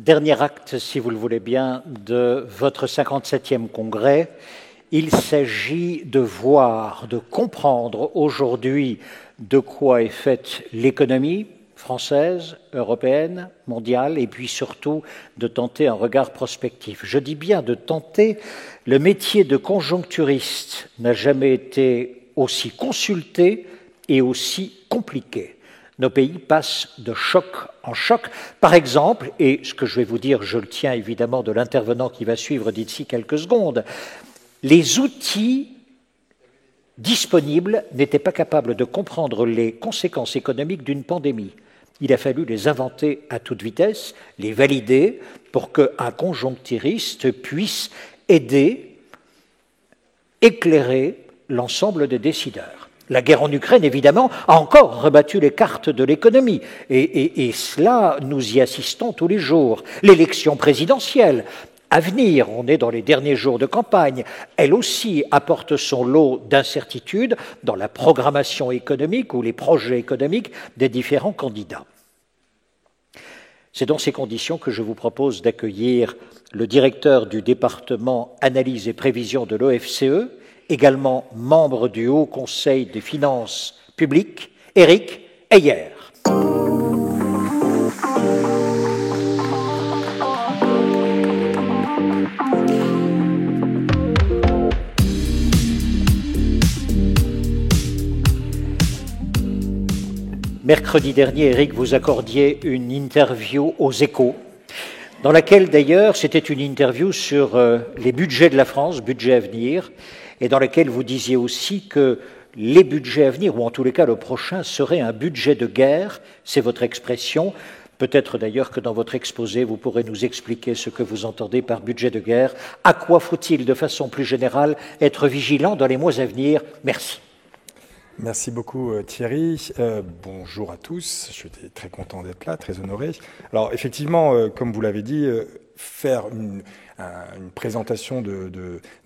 dernier acte, si vous le voulez bien, de votre 57e congrès. Il s'agit de voir, de comprendre aujourd'hui de quoi est faite l'économie française, européenne, mondiale, et puis surtout de tenter un regard prospectif. Je dis bien de tenter. Le métier de conjoncturiste n'a jamais été aussi consulté et aussi compliqué. Nos pays passent de choc en choc. Par exemple, et ce que je vais vous dire, je le tiens évidemment de l'intervenant qui va suivre d'ici quelques secondes, les outils disponibles n'étaient pas capables de comprendre les conséquences économiques d'une pandémie. Il a fallu les inventer à toute vitesse, les valider pour qu'un conjoncturiste puisse aider, éclairer l'ensemble des décideurs. La guerre en Ukraine, évidemment, a encore rebattu les cartes de l'économie. Et cela, nous y assistons tous les jours. L'élection présidentielle à venir, on est dans les derniers jours de campagne, elle aussi apporte son lot d'incertitudes dans la programmation économique ou les projets économiques des différents candidats. C'est dans ces conditions que je vous propose d'accueillir le directeur du département Analyse et Prévision de l'OFCE, également membre du Haut Conseil des finances publiques, Éric Heyer. Mercredi dernier, Éric, vous accordiez une interview aux Échos, dans laquelle d'ailleurs, c'était une interview sur les budgets de la France, budget à venir, et dans laquelle vous disiez aussi que les budgets à venir, ou en tous les cas le prochain, serait un budget de guerre, c'est votre expression. Peut-être d'ailleurs que dans votre exposé, vous pourrez nous expliquer ce que vous entendez par budget de guerre. À quoi faut-il, de façon plus générale, être vigilant dans les mois à venir? Merci. Merci beaucoup Thierry. Bonjour à tous. Je suis très content d'être là, très honoré. Alors effectivement, comme vous l'avez dit, faire une présentation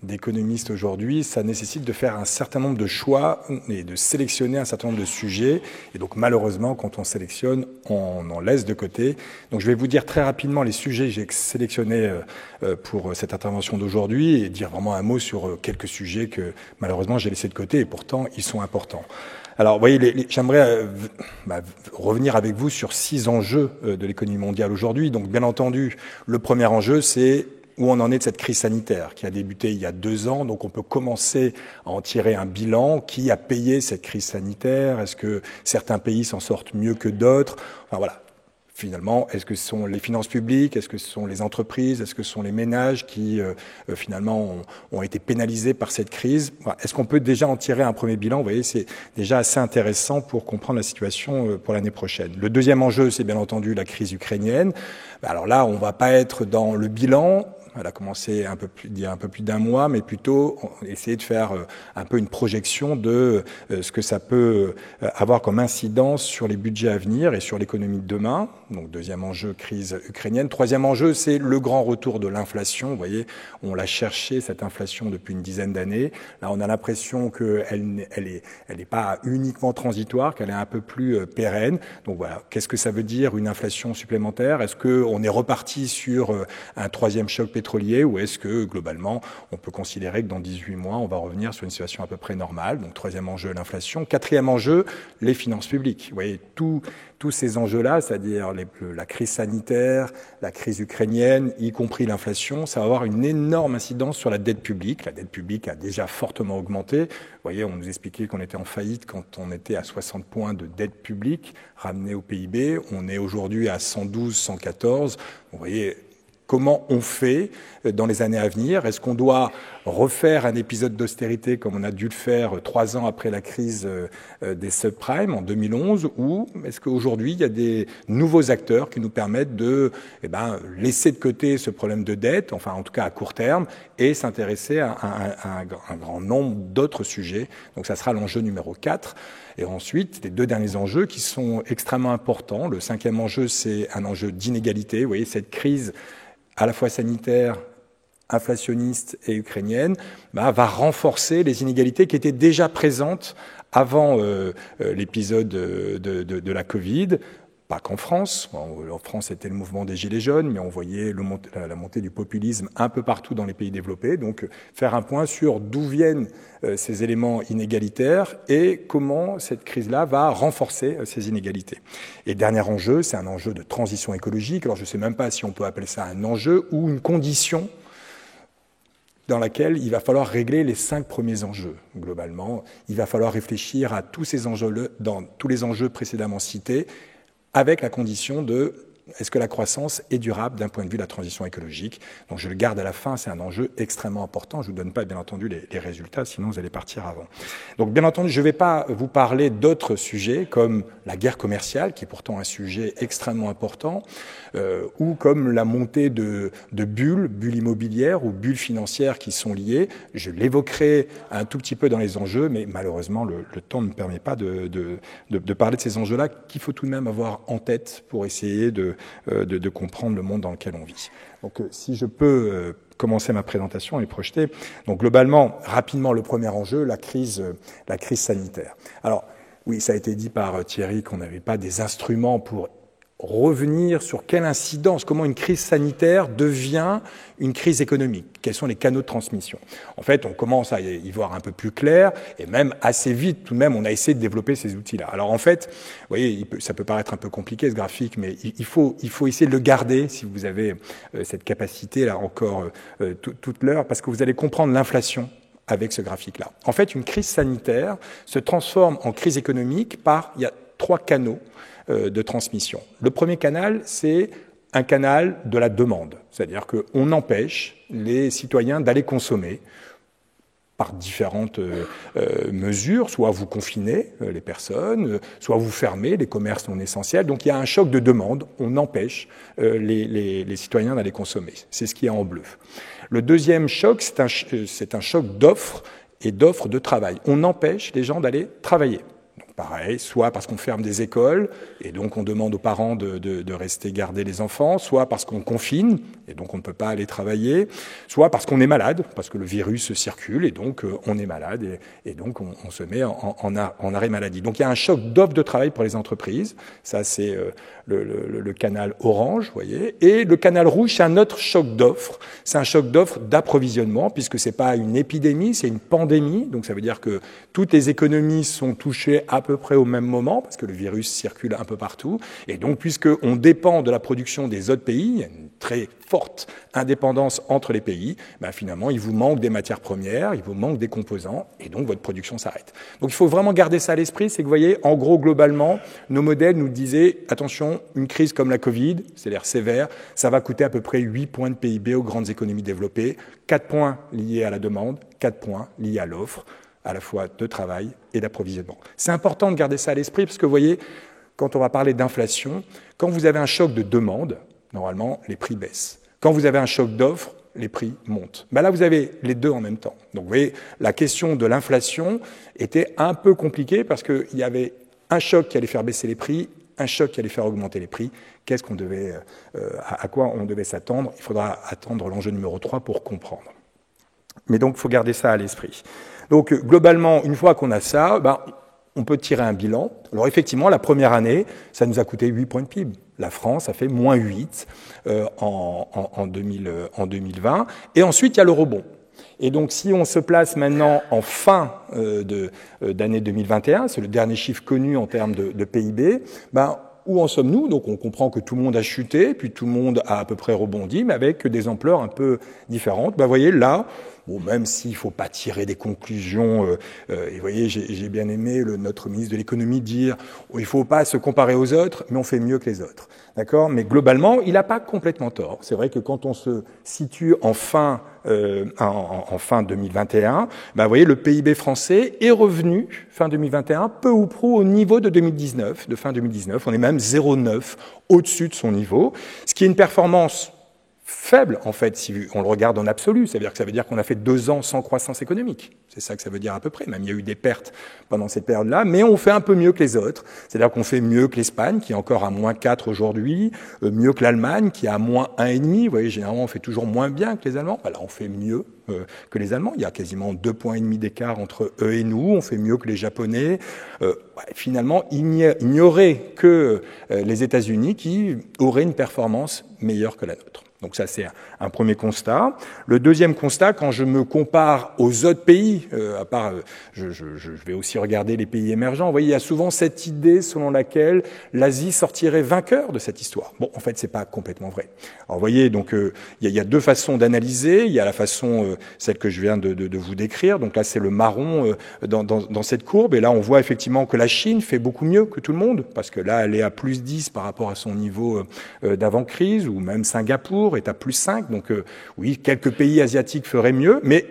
d'économistes aujourd'hui, ça nécessite de faire un certain nombre de choix et de sélectionner un certain nombre de sujets. Et donc malheureusement, quand on sélectionne, on en laisse de côté. Donc je vais vous dire très rapidement les sujets que j'ai sélectionnés pour cette intervention d'aujourd'hui et dire vraiment un mot sur quelques sujets que malheureusement j'ai laissés de côté et pourtant ils sont importants. Alors, vous voyez, j'aimerais revenir avec vous sur 6 enjeux de l'économie mondiale aujourd'hui. Donc, bien entendu, le premier enjeu, c'est où on en est de cette crise sanitaire qui a débuté il y a 2 ans. Donc, on peut commencer à en tirer un bilan. Qui a payé cette crise sanitaire? Est-ce que certains pays s'en sortent mieux que d'autres? Enfin, voilà. Finalement, est-ce que ce sont les finances publiques? Est-ce que ce sont les entreprises? Est-ce que ce sont les ménages qui, finalement, ont été pénalisés par cette crise? Est-ce qu'on peut déjà en tirer un premier bilan? Vous voyez, c'est déjà assez intéressant pour comprendre la situation pour l'année prochaine. Le deuxième enjeu, c'est bien entendu la crise ukrainienne. Alors là, on ne va pas être dans le bilan. Elle a commencé il y a un peu plus d'un mois, mais plutôt essayer de faire un peu une projection de ce que ça peut avoir comme incidence sur les budgets à venir et sur l'économie de demain. Donc deuxième enjeu, crise ukrainienne. Troisième enjeu, c'est le grand retour de l'inflation. Vous voyez, on l'a cherché, cette inflation, depuis une dizaine d'années. Là, on a l'impression qu'elle n'est pas uniquement transitoire, qu'elle est un peu plus pérenne. Donc voilà, qu'est-ce que ça veut dire une inflation supplémentaire? Est-ce qu'on est reparti sur un troisième choc pétrolier ou est-ce que, globalement, on peut considérer que dans 18 mois, on va revenir sur une situation à peu près normale? Donc, troisième enjeu, l'inflation. Quatrième enjeu, les finances publiques. Vous voyez, tous ces enjeux-là, c'est-à-dire la crise sanitaire, la crise ukrainienne, y compris l'inflation, ça va avoir une énorme incidence sur la dette publique. La dette publique a déjà fortement augmenté. Vous voyez, on nous expliquait qu'on était en faillite quand on était à 60 points de dette publique ramenée au PIB. On est aujourd'hui à 112, 114. Vous voyez, comment on fait dans les années à venir? Est-ce qu'on doit refaire un épisode d'austérité comme on a dû le faire 3 ans après la crise des subprimes en 2011? Ou est-ce qu'aujourd'hui, il y a des nouveaux acteurs qui nous permettent de laisser de côté ce problème de dette, enfin en tout cas à court terme, et s'intéresser à un grand nombre d'autres sujets? Donc ça sera l'enjeu numéro 4. Et ensuite, les 2 derniers enjeux qui sont extrêmement importants. Le 5e enjeu, c'est un enjeu d'inégalité. Vous voyez, cette crise à la fois sanitaire, inflationniste et ukrainienne, va renforcer les inégalités qui étaient déjà présentes avant l'épisode de la Covid. pas qu'en France. En France, c'était le mouvement des Gilets jaunes, mais on voyait la montée du populisme un peu partout dans les pays développés. Donc, faire un point sur d'où viennent ces éléments inégalitaires et comment cette crise-là va renforcer ces inégalités. Et dernier enjeu, c'est un enjeu de transition écologique. Alors, je ne sais même pas si on peut appeler ça un enjeu ou une condition dans laquelle il va falloir régler les 5 premiers enjeux. Globalement, il va falloir réfléchir à tous ces enjeux, dans tous les enjeux précédemment cités, avec la condition de est-ce que la croissance est durable d'un point de vue de la transition écologique. Donc je le garde à la fin, c'est un enjeu extrêmement important. Je ne vous donne pas, bien entendu, les résultats, sinon vous allez partir avant. Donc bien entendu, je ne vais pas vous parler d'autres sujets comme la guerre commerciale, qui est pourtant un sujet extrêmement important, ou comme la montée de bulles immobilières ou bulles financières qui sont liées. Je l'évoquerai un tout petit peu dans les enjeux, mais malheureusement, le temps ne me permet pas de parler de ces enjeux-là qu'il faut tout de même avoir en tête pour essayer de comprendre le monde dans lequel on vit. Donc, si je peux commencer ma présentation et projeter. Donc, globalement, rapidement, le premier enjeu, la crise sanitaire. Alors, oui, ça a été dit par Thierry qu'on n'avait pas des instruments pour revenir sur quelle incidence, comment une crise sanitaire devient une crise économique, quels sont les canaux de transmission. En fait, on commence à y voir un peu plus clair, et même assez vite, tout de même, on a essayé de développer ces outils-là. Alors en fait, vous voyez, ça peut paraître un peu compliqué ce graphique, mais il faut essayer de le garder si vous avez cette capacité-là encore toute l'heure, parce que vous allez comprendre l'inflation avec ce graphique-là. En fait, une crise sanitaire se transforme en crise économique il y a 3 canaux de transmission. Le premier canal, c'est un canal de la demande, c'est-à-dire qu'on empêche les citoyens d'aller consommer par différentes mesures, soit vous confinez les personnes, soit vous fermez les commerces non essentiels. Donc il y a un choc de demande, on empêche les citoyens d'aller consommer. C'est ce qui est en bleu. Le deuxième choc, c'est un choc d'offres et d'offres de travail. On empêche les gens d'aller travailler. Pareil, soit parce qu'on ferme des écoles et donc on demande aux parents de rester garder les enfants, soit parce qu'on confine et donc on ne peut pas aller travailler, soit parce qu'on est malade, parce que le virus circule et donc on est malade et donc on se met en arrêt maladie. Donc il y a un choc d'offre de travail pour les entreprises, ça c'est le canal orange, vous voyez, et le canal rouge c'est un autre choc d'offres, c'est un choc d'offres d'approvisionnement puisque c'est pas une épidémie, c'est une pandémie, donc ça veut dire que toutes les économies sont touchées à peu près au même moment, parce que le virus circule un peu partout. Et donc, puisqu'on dépend de la production des autres pays, il y a une très forte indépendance entre les pays, finalement, il vous manque des matières premières, il vous manque des composants, et donc votre production s'arrête. Donc, il faut vraiment garder ça à l'esprit, c'est que, vous voyez, en gros, globalement, nos modèles nous disaient, attention, une crise comme la Covid, c'est-à-dire sévère, ça va coûter à peu près 8 points de PIB aux grandes économies développées, 4 points liés à la demande, 4 points liés à l'offre, à la fois de travail et d'approvisionnement. C'est important de garder ça à l'esprit parce que, vous voyez, quand on va parler d'inflation, quand vous avez un choc de demande, normalement, les prix baissent. Quand vous avez un choc d'offre, les prix montent. Là, vous avez les deux en même temps. Donc, vous voyez, la question de l'inflation était un peu compliquée parce qu'il y avait un choc qui allait faire baisser les prix, un choc qui allait faire augmenter les prix. Qu'est-ce qu'on devait, à quoi on devait s'attendre? Il faudra attendre l'enjeu numéro 3 pour comprendre. Mais donc, il faut garder ça à l'esprit. Donc, globalement, une fois qu'on a ça, on peut tirer un bilan. Alors, effectivement, la première année, ça nous a coûté 8 points de PIB. La France a fait moins 8 en 2020. Et ensuite, il y a le rebond. Et donc, si on se place maintenant en fin d'année 2021, c'est le dernier chiffre connu en termes de PIB, où en sommes-nous? Donc on comprend que tout le monde a chuté, puis tout le monde a à peu près rebondi, mais avec des ampleurs un peu différentes. Vous voyez, là, même s'il ne faut pas tirer des conclusions, et vous voyez, j'ai bien aimé notre ministre de l'économie dire il ne faut pas se comparer aux autres, mais on fait mieux que les autres. D'accord? Mais globalement, il n'a pas complètement tort. C'est vrai que quand on se situe en fin 2021, vous voyez, le PIB français est revenu, fin 2021, peu ou prou au niveau de 2019, de fin 2019. On est même 0,9 au-dessus de son niveau, ce qui est une performance faible, en fait, si on le regarde en absolu. C'est-à-dire que ça veut dire qu'on a fait 2 ans sans croissance économique. C'est ça que ça veut dire à peu près. Même il y a eu des pertes pendant cette période-là, mais on fait un peu mieux que les autres. C'est-à-dire qu'on fait mieux que l'Espagne, qui est encore à moins 4 aujourd'hui, mieux que l'Allemagne, qui est à moins 1,5. Vous voyez, généralement, on fait toujours moins bien que les Allemands. Là, on fait mieux que les Allemands. Il y a quasiment 2,5 points d'écart entre eux et nous. On fait mieux que les Japonais. Finalement, il n'y aurait que les États-Unis qui auraient une performance meilleure que la nôtre. Donc ça, c'est un premier constat. Le deuxième constat, quand je me compare aux autres pays, à part, je vais aussi regarder les pays émergents, vous voyez, il y a souvent cette idée selon laquelle l'Asie sortirait vainqueur de cette histoire. Bon, en fait, c'est pas complètement vrai. Alors, vous voyez, donc, il y a deux façons d'analyser. Il y a la façon, celle que je viens de vous décrire. Donc là, c'est le marron dans cette courbe. Et là, on voit effectivement que la Chine fait beaucoup mieux que tout le monde, parce que là, elle est à plus 10 par rapport à son niveau d'avant-crise, ou même Singapour est à plus 5, donc oui, quelques pays asiatiques feraient mieux, mais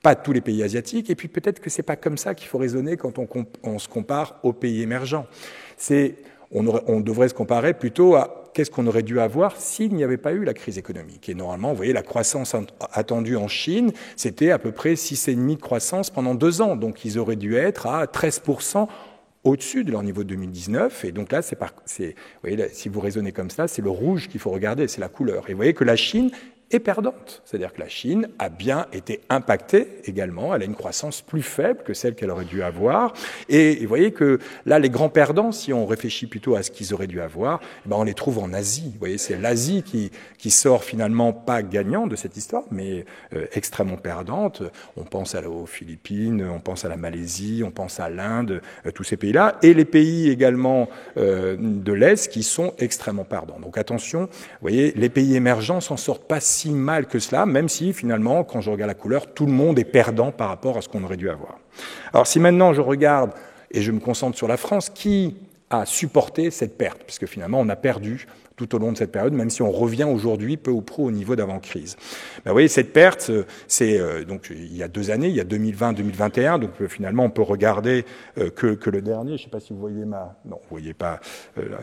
pas tous les pays asiatiques, et puis peut-être que c'est pas comme ça qu'il faut raisonner quand on se compare aux pays émergents. On devrait se comparer plutôt à qu'est-ce qu'on aurait dû avoir s'il n'y avait pas eu la crise économique. Et normalement, vous voyez, la croissance attendue en Chine, c'était à peu près 6,5% de croissance pendant 2 ans, donc ils auraient dû être à 13% au-dessus de leur niveau de 2019. Et donc là, vous voyez, si vous raisonnez comme ça, c'est le rouge qu'il faut regarder, c'est la couleur. Et vous voyez que la Chine est perdante. C'est-à-dire que la Chine a bien été impactée également. Elle a une croissance plus faible que celle qu'elle aurait dû avoir. Et vous voyez que là, les grands perdants, si on réfléchit plutôt à ce qu'ils auraient dû avoir, on les trouve en Asie. Vous voyez, c'est l'Asie qui sort finalement pas gagnant de cette histoire, mais extrêmement perdante. On pense aux Philippines, on pense à la Malaisie, on pense à l'Inde, tous ces pays-là, et les pays également de l'Est qui sont extrêmement perdants. Donc attention, vous voyez, les pays émergents s'en sortent pas si mal que cela, même si finalement, quand je regarde la couleur, tout le monde est perdant par rapport à ce qu'on aurait dû avoir. Alors si maintenant je regarde et je me concentre sur la France, qui a supporté cette perte? Parce que finalement, on a perdu tout au long de cette période, même si on revient aujourd'hui peu ou prou au niveau d'avant-crise. Vous voyez, cette perte, c'est donc il y a 2 années, il y a 2020-2021, donc finalement on peut regarder que le dernier, je ne sais pas si vous voyez non, vous voyez pas,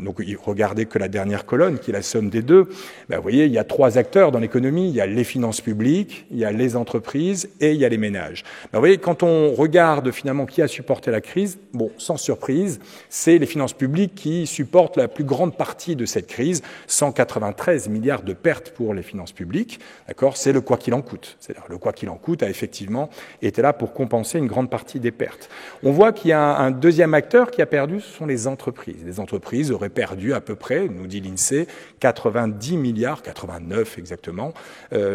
donc regardez que la dernière colonne, qui est la somme des deux. Vous voyez, il y a 3 acteurs dans l'économie, il y a les finances publiques, il y a les entreprises et il y a les ménages. Vous voyez, quand on regarde finalement qui a supporté la crise, bon, sans surprise, c'est les finances publiques qui supportent la plus grande partie de cette crise. 193 milliards de pertes pour les finances publiques, d'accord, c'est le quoi qu'il en coûte. C'est-à-dire le quoi qu'il en coûte a effectivement été là pour compenser une grande partie des pertes. On voit qu'il y a un deuxième acteur qui a perdu, ce sont les entreprises. Les entreprises auraient perdu à peu près, nous dit l'INSEE, 90 milliards, 89 exactement,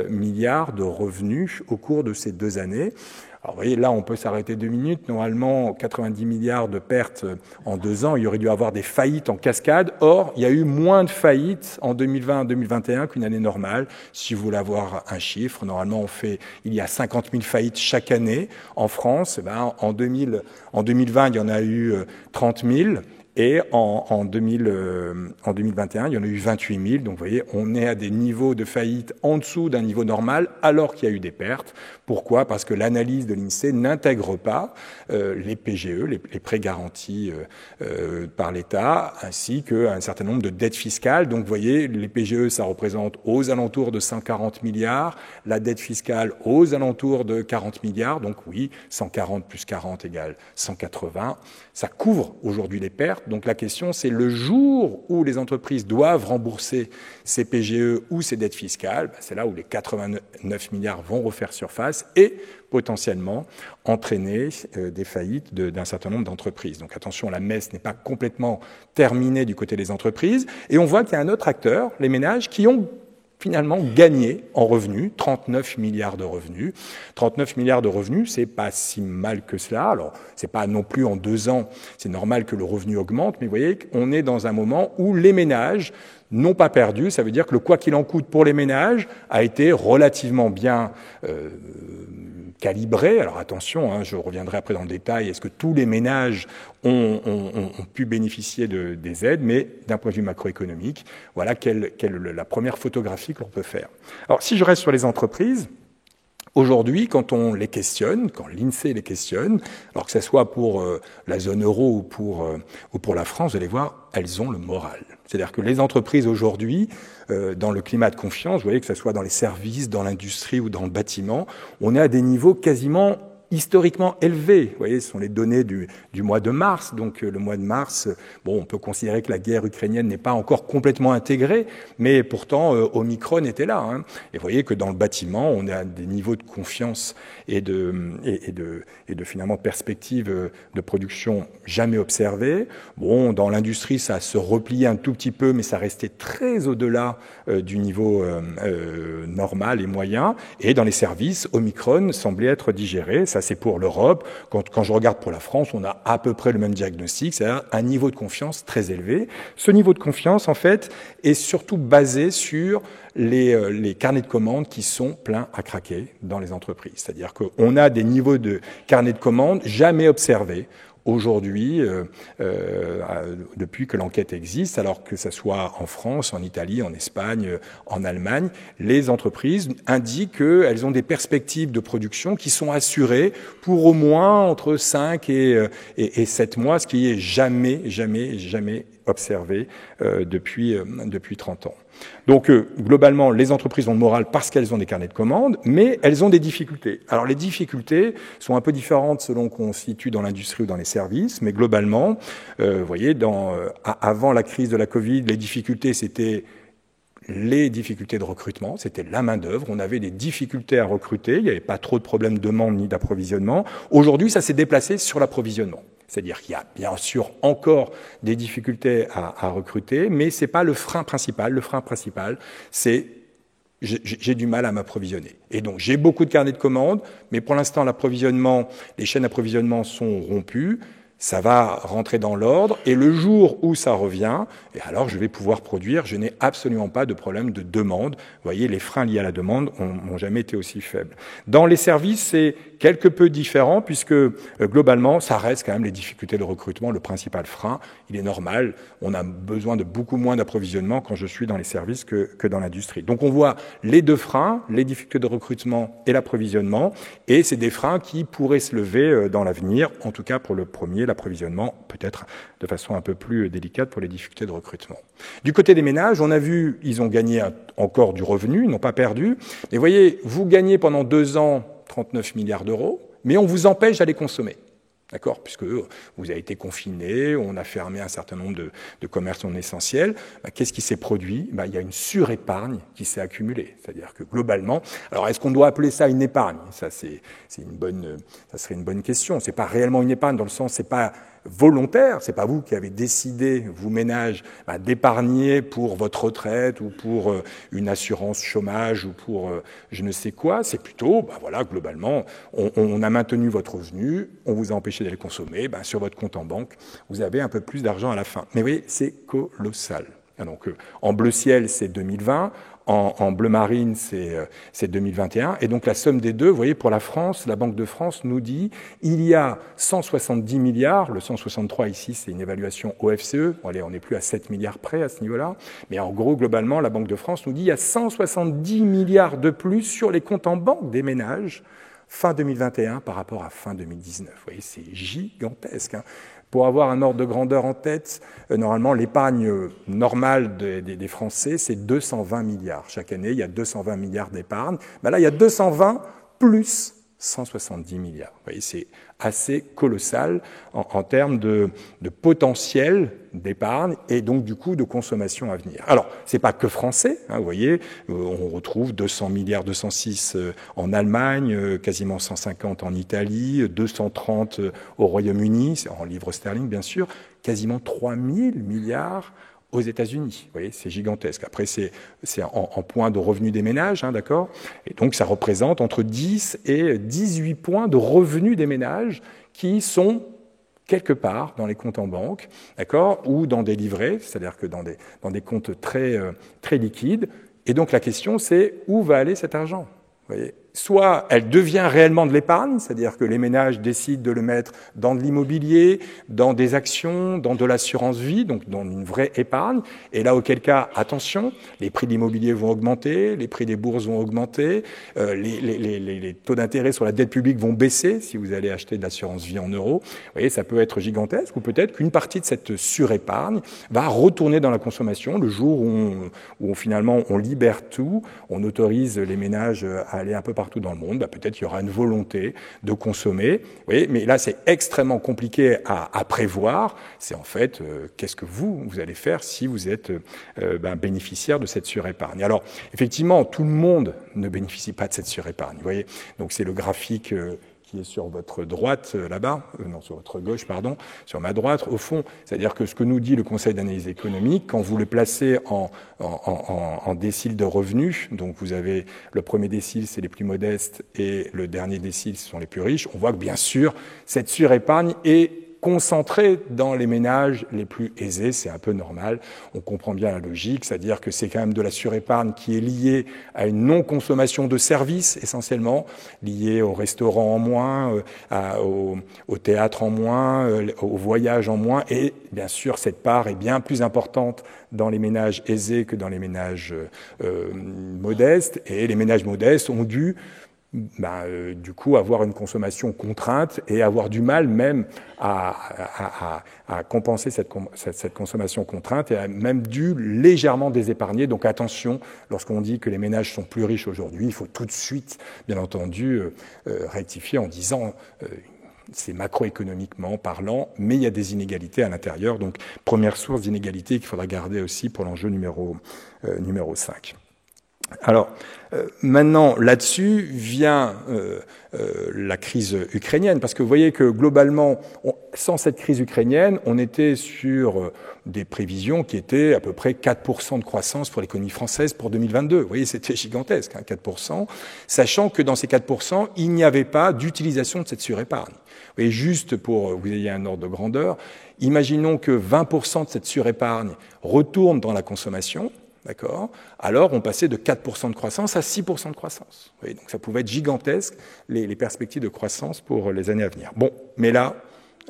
milliards de revenus au cours de ces 2 années. Alors, vous voyez, là, on peut s'arrêter 2 minutes. Normalement, 90 milliards de pertes en 2 ans, il y aurait dû avoir des faillites en cascade. Or, il y a eu moins de faillites en 2020-2021 qu'une année normale. Si vous voulez avoir un chiffre, normalement, il y a 50 000 faillites chaque année en France. En 2020, il y en a eu 30 000. Et en 2021, il y en a eu 28 000. Donc, vous voyez, on est à des niveaux de faillite en dessous d'un niveau normal, alors qu'il y a eu des pertes. Pourquoi? Parce que l'analyse de l'INSEE n'intègre pas les PGE, les prêts garantis par l'État, ainsi qu'un certain nombre de dettes fiscales. Donc, vous voyez, les PGE, ça représente aux alentours de 140 milliards, la dette fiscale aux alentours de 40 milliards. Donc, oui, 140 plus 40 égale 180. Ça couvre aujourd'hui les pertes. Donc la question, c'est le jour où les entreprises doivent rembourser ces PGE ou ces dettes fiscales, c'est là où les 89 milliards vont refaire surface et potentiellement entraîner des faillites d'un certain nombre d'entreprises. Donc attention, la messe n'est pas complètement terminée du côté des entreprises. Et on voit qu'il y a un autre acteur, les ménages, qui ont finalement gagné en revenus, 39 milliards de revenus. 39 milliards de revenus, c'est pas si mal que cela. Alors, c'est pas non plus en 2 ans, c'est normal que le revenu augmente, mais vous voyez, on est dans un moment où les ménages n'ont pas perdu. Ça veut dire que le quoi qu'il en coûte pour les ménages a été relativement bien calibré. Alors attention, je reviendrai après dans le détail, est-ce que tous les ménages ont pu bénéficier des aides, mais d'un point de vue macroéconomique, voilà quelle la première photographie que l'on peut faire. Alors si je reste sur les entreprises, aujourd'hui, quand on les questionne, quand l'INSEE les questionne, alors que ce soit pour la zone euro ou pour la France, vous allez voir, elles ont le moral. C'est-à-dire que les entreprises aujourd'hui, dans le climat de confiance, vous voyez que ce soit dans les services, dans l'industrie ou dans le bâtiment, on est à des niveaux quasiment historiquement élevés. Vous voyez, ce sont les données du mois de mars. Donc le mois de mars, bon, on peut considérer que la guerre ukrainienne n'est pas encore complètement intégrée, mais pourtant Omicron était là. Hein. Et vous voyez que dans le bâtiment, on a des niveaux de confiance et de finalement perspectives de production jamais observées. Bon, dans l'industrie, ça se repliait un tout petit peu, mais ça restait très au-delà du niveau normal et moyen. Et dans les services, Omicron semblait être digéré. Ça, c'est pour l'Europe. Quand je regarde pour la France, on a à peu près le même diagnostic, c'est-à-dire un niveau de confiance très élevé. Ce niveau de confiance, en fait, est surtout basé sur les carnets de commandes qui sont pleins à craquer dans les entreprises. C'est-à-dire qu'on a des niveaux de carnets de commandes jamais observés aujourd'hui, depuis que l'enquête existe, alors que ce soit en France, en Italie, en Espagne, en Allemagne, les entreprises indiquent qu'elles ont des perspectives de production qui sont assurées pour au moins entre 5 et 7 mois, ce qui est jamais observé depuis 30 ans. Donc, globalement, les entreprises ont le moral parce qu'elles ont des carnets de commandes, mais elles ont des difficultés. Alors, les difficultés sont un peu différentes selon qu'on se situe dans l'industrie ou dans les services, mais globalement, vous voyez, avant la crise de la Covid, les difficultés, c'était les difficultés de recrutement, c'était la main-d'œuvre. On avait des difficultés à recruter, il n'y avait pas trop de problèmes de demande ni d'approvisionnement. Aujourd'hui, ça s'est déplacé sur l'approvisionnement. C'est-à-dire qu'il y a bien sûr encore des difficultés à recruter, mais c'est pas le frein principal. Le frein principal, c'est j'ai du mal à m'approvisionner. Et donc j'ai beaucoup de carnets de commandes, mais pour l'instant l'approvisionnement, les chaînes d'approvisionnement sont rompues. Ça va rentrer dans l'ordre, et le jour où ça revient, et alors je vais pouvoir produire. Je n'ai absolument pas de problème de demande. Vous voyez, les freins liés à la demande n'ont jamais été aussi faibles. Dans les services, c'est quelque peu différent, puisque globalement, ça reste quand même les difficultés de recrutement, le principal frein. Il est normal, on a besoin de beaucoup moins d'approvisionnement quand je suis dans les services que dans l'industrie. Donc on voit les deux freins, les difficultés de recrutement et l'approvisionnement, et c'est des freins qui pourraient se lever dans l'avenir, en tout cas pour le premier, l'approvisionnement, peut-être de façon un peu plus délicate pour les difficultés de recrutement. Du côté des ménages, on a vu, ils ont gagné encore du revenu, ils n'ont pas perdu. Mais vous voyez, vous gagnez pendant 2 ans 39 milliards d'euros, mais on vous empêche d'aller consommer. D'accord, puisque vous avez été confiné, on a fermé un certain nombre de commerces non essentiels. Qu'est-ce qui s'est produit ? Il y a une surépargne qui s'est accumulée. C'est-à-dire que globalement, alors est-ce qu'on doit appeler ça une épargne ? Ça serait une bonne question. C'est pas réellement une épargne dans le sens, c'est pas volontaire, c'est pas vous qui avez décidé, vous ménages, d'épargner pour votre retraite ou pour une assurance chômage ou pour je ne sais quoi. C'est plutôt, voilà, globalement, on a maintenu votre revenu, on vous a empêché d'aller consommer. Sur votre compte en banque, vous avez un peu plus d'argent à la fin. Mais vous voyez, c'est colossal. Donc, en bleu ciel, c'est 2020. En bleu marine, c'est 2021. Et donc, la somme des deux, vous voyez, pour la France, la Banque de France nous dit il y a 170 milliards. Le 163 ici, c'est une évaluation OFCE. Bon, allez, on n'est plus à 7 milliards près à ce niveau-là. Mais en gros, globalement, la Banque de France nous dit il y a 170 milliards de plus sur les comptes en banque des ménages fin 2021 par rapport à fin 2019. Vous voyez, c'est gigantesque. Pour avoir un ordre de grandeur en tête, normalement, l'épargne normale des Français, c'est 220 milliards. Chaque année, il y a 220 milliards d'épargne. Là, il y a 220 plus 170 milliards. Vous voyez, c'est assez colossal en termes de potentiel d'épargne et donc du coup de consommation à venir. Alors, c'est pas que français, vous voyez, on retrouve 200 milliards, 206 en Allemagne, quasiment 150 en Italie, 230 au Royaume-Uni, en livres sterling bien sûr, quasiment 3000 milliards aux États-Unis. Vous voyez, c'est gigantesque. Après, c'est en points de revenus des ménages, d'accord ? Et donc, ça représente entre 10 et 18 points de revenus des ménages qui sont quelque part dans les comptes en banque, d'accord ? Ou dans des livrets, c'est-à-dire que dans des comptes très liquides. Et donc, la question, c'est où va aller cet argent ? Vous voyez ? Soit elle devient réellement de l'épargne, c'est-à-dire que les ménages décident de le mettre dans de l'immobilier, dans des actions, dans de l'assurance vie, donc dans une vraie épargne. Et là, auquel cas, attention, les prix de l'immobilier vont augmenter, les prix des bourses vont augmenter, les taux d'intérêt sur la dette publique vont baisser si vous allez acheter de l'assurance vie en euros. Vous voyez, ça peut être gigantesque, ou peut-être qu'une partie de cette surépargne va retourner dans la consommation le jour où finalement on libère tout, on autorise les ménages à aller un peu partout partout dans le monde, peut-être qu'il y aura une volonté de consommer. Vous voyez, mais là, c'est extrêmement compliqué à prévoir. C'est en fait, qu'est-ce que vous allez faire si vous êtes bénéficiaire de cette surépargne. Alors, effectivement, tout le monde ne bénéficie pas de cette surépargne. Vous voyez, donc c'est le graphique qui est sur votre droite là-bas, non, sur votre gauche, pardon, sur ma droite, au fond. C'est-à-dire que ce que nous dit le Conseil d'analyse économique, quand vous le placez en décile de revenus, donc vous avez le premier décile, c'est les plus modestes, et le dernier décile, ce sont les plus riches, on voit que bien sûr, cette surépargne est concentré dans les ménages les plus aisés, c'est un peu normal, on comprend bien la logique, c'est-à-dire que c'est quand même de la surépargne qui est liée à une non-consommation de services, essentiellement, liée au restaurant en moins, au théâtre en moins, au voyage en moins, et bien sûr, cette part est bien plus importante dans les ménages aisés que dans les ménages modestes, et les ménages modestes ont dû du coup avoir une consommation contrainte et avoir du mal même à compenser cette consommation contrainte et a même dû légèrement désépargner. Donc attention, lorsqu'on dit que les ménages sont plus riches aujourd'hui, il faut tout de suite, bien entendu, rectifier en disant c'est macroéconomiquement parlant, mais il y a des inégalités à l'intérieur. Donc première source d'inégalité qu'il faudra garder aussi pour l'enjeu numéro 5. Alors, maintenant, là-dessus vient la crise ukrainienne, parce que vous voyez que globalement, sans cette crise ukrainienne, on était sur des prévisions qui étaient à peu près 4% de croissance pour l'économie française pour 2022. Vous voyez, c'était gigantesque, 4%, sachant que dans ces 4%, il n'y avait pas d'utilisation de cette surépargne. Vous voyez, juste pour que vous ayez un ordre de grandeur, imaginons que 20% de cette surépargne retourne dans la consommation. D'accord. Alors, on passait de 4% de croissance à 6% de croissance. Vous voyez, donc, ça pouvait être gigantesque, les perspectives de croissance pour les années à venir. Bon, mais là,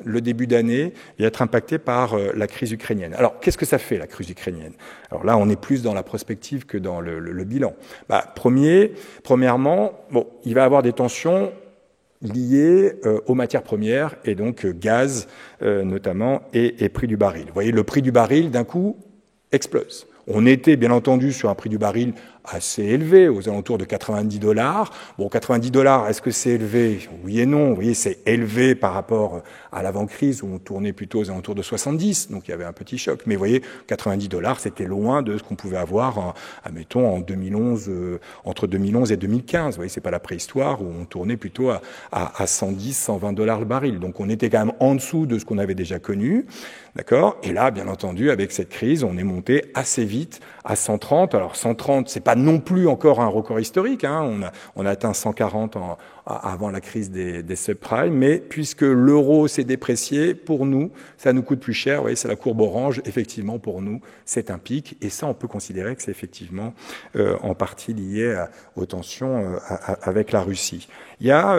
le début d'année va être impacté par la crise ukrainienne. Alors, qu'est-ce que ça fait, la crise ukrainienne? Alors là, on est plus dans la prospective que dans le bilan. Premièrement, il va y avoir des tensions liées aux matières premières, et donc gaz notamment, et prix du baril. Vous voyez, le prix du baril, d'un coup, explose. On était bien entendu sur un prix du baril assez élevé, aux alentours de $90. Bon, $90, est-ce que c'est élevé? Oui et non. Vous voyez, c'est élevé par rapport à l'avant-crise où on tournait plutôt aux alentours de 70, donc il y avait un petit choc. Mais vous voyez, $90, c'était loin de ce qu'on pouvait avoir, admettons, en 2011, entre 2011 et 2015. Vous voyez, c'est pas la préhistoire où on tournait plutôt à 110, $120 le baril. Donc on était quand même en dessous de ce qu'on avait déjà connu. D'accord? Et là, bien entendu, avec cette crise, on est monté assez vite à 130. Alors 130, c'est pas non plus encore un record historique, hein. On a atteint 140 avant la crise des subprimes, mais puisque l'euro s'est déprécié, pour nous, ça nous coûte plus cher. Vous voyez, c'est la courbe orange. Effectivement, pour nous, c'est un pic. Et ça, on peut considérer que c'est effectivement en partie lié aux tensions avec la Russie. Il y a...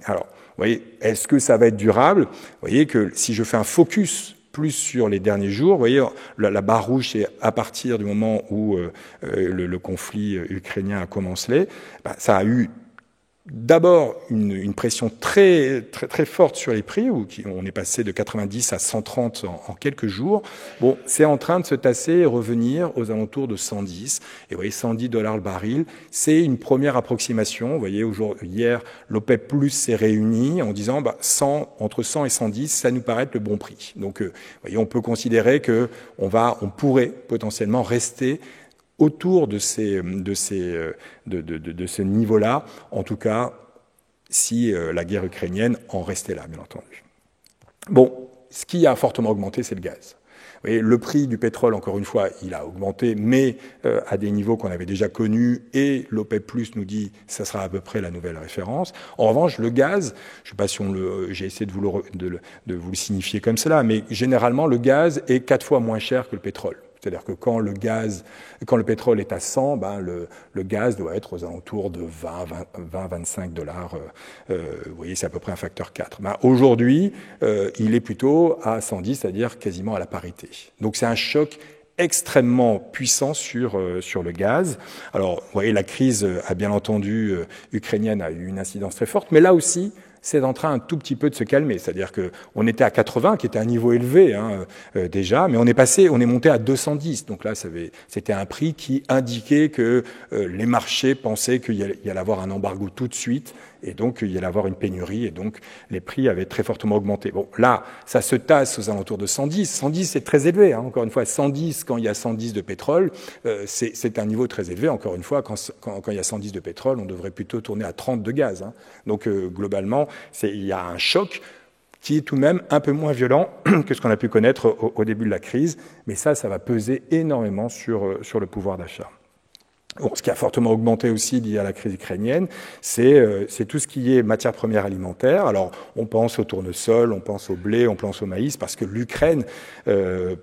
alors, vous voyez, est-ce que ça va être durable? Vous voyez que si je fais un focus plus sur les derniers jours, vous voyez, la barre rouge, c'est à partir du moment où le conflit ukrainien a commencé, ça a eu d'abord une pression très forte sur les prix, où on est passé de 90 à 130 en quelques jours. Bon, c'est en train de se tasser et revenir aux alentours de 110. Et vous voyez, $110 le baril, c'est une première approximation. Vous voyez, hier, l'OPEP Plus s'est réuni en disant entre 100 et 110, ça nous paraît être le bon prix. Donc, vous voyez, on peut considérer que on pourrait potentiellement rester autour de ce niveau-là, en tout cas, si la guerre ukrainienne en restait là, bien entendu. Bon, ce qui a fortement augmenté, c'est le gaz. Vous voyez, le prix du pétrole, encore une fois, il a augmenté, mais à des niveaux qu'on avait déjà connus, et l'OPEP Plus nous dit que ça sera à peu près la nouvelle référence. En revanche, le gaz, je ne sais pas si j'ai essayé de vous le signifier comme cela, mais généralement, le gaz est 4 fois moins cher que le pétrole. C'est-à-dire que quand le pétrole est à 100, le gaz doit être aux alentours de 20-25 $. Vous voyez, c'est à peu près un facteur 4. Aujourd'hui, il est plutôt à 110, c'est-à-dire quasiment à la parité. Donc c'est un choc extrêmement puissant sur le gaz. Alors, vous voyez, la crise, a bien entendu, ukrainienne a eu une incidence très forte, mais là aussi, c'est en train un tout petit peu de se calmer. C'est-à-dire qu'on était à 80, qui était un niveau élevé déjà, mais on est monté à 210. Donc là, c'était un prix qui indiquait que les marchés pensaient qu'il y allait avoir un embargo tout de suite, et donc il y allait avoir une pénurie, et donc les prix avaient très fortement augmenté. Bon, là, ça se tasse aux alentours de 110. 110, c'est très élevé. Encore une fois, 110, quand il y a 110 de pétrole, c'est un niveau très élevé. Encore une fois, quand il y a 110 de pétrole, on devrait plutôt tourner à 30 de gaz. Donc globalement, il y a un choc qui est tout de même un peu moins violent que ce qu'on a pu connaître au début de la crise, mais ça va peser énormément sur le pouvoir d'achat. Bon, ce qui a fortement augmenté aussi lié à la crise ukrainienne, c'est tout ce qui est matières premières alimentaires. Alors, on pense au tournesol, on pense au blé, on pense au maïs, parce que l'Ukraine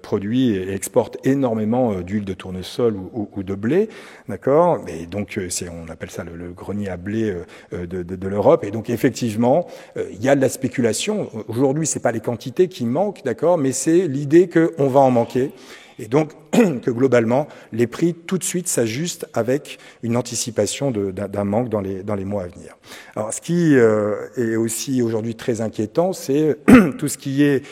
produit et exporte énormément d'huile de tournesol ou de blé, d'accord. Et donc, on appelle ça le grenier à blé de l'Europe. Et donc, effectivement, il y a de la spéculation. Aujourd'hui, c'est pas les quantités qui manquent, d'accord, mais c'est l'idée qu'on va en manquer. Et donc, que globalement, les prix tout de suite s'ajustent avec une anticipation d'un manque dans les mois à venir. Alors, ce qui est aussi aujourd'hui très inquiétant, c'est tout ce qui est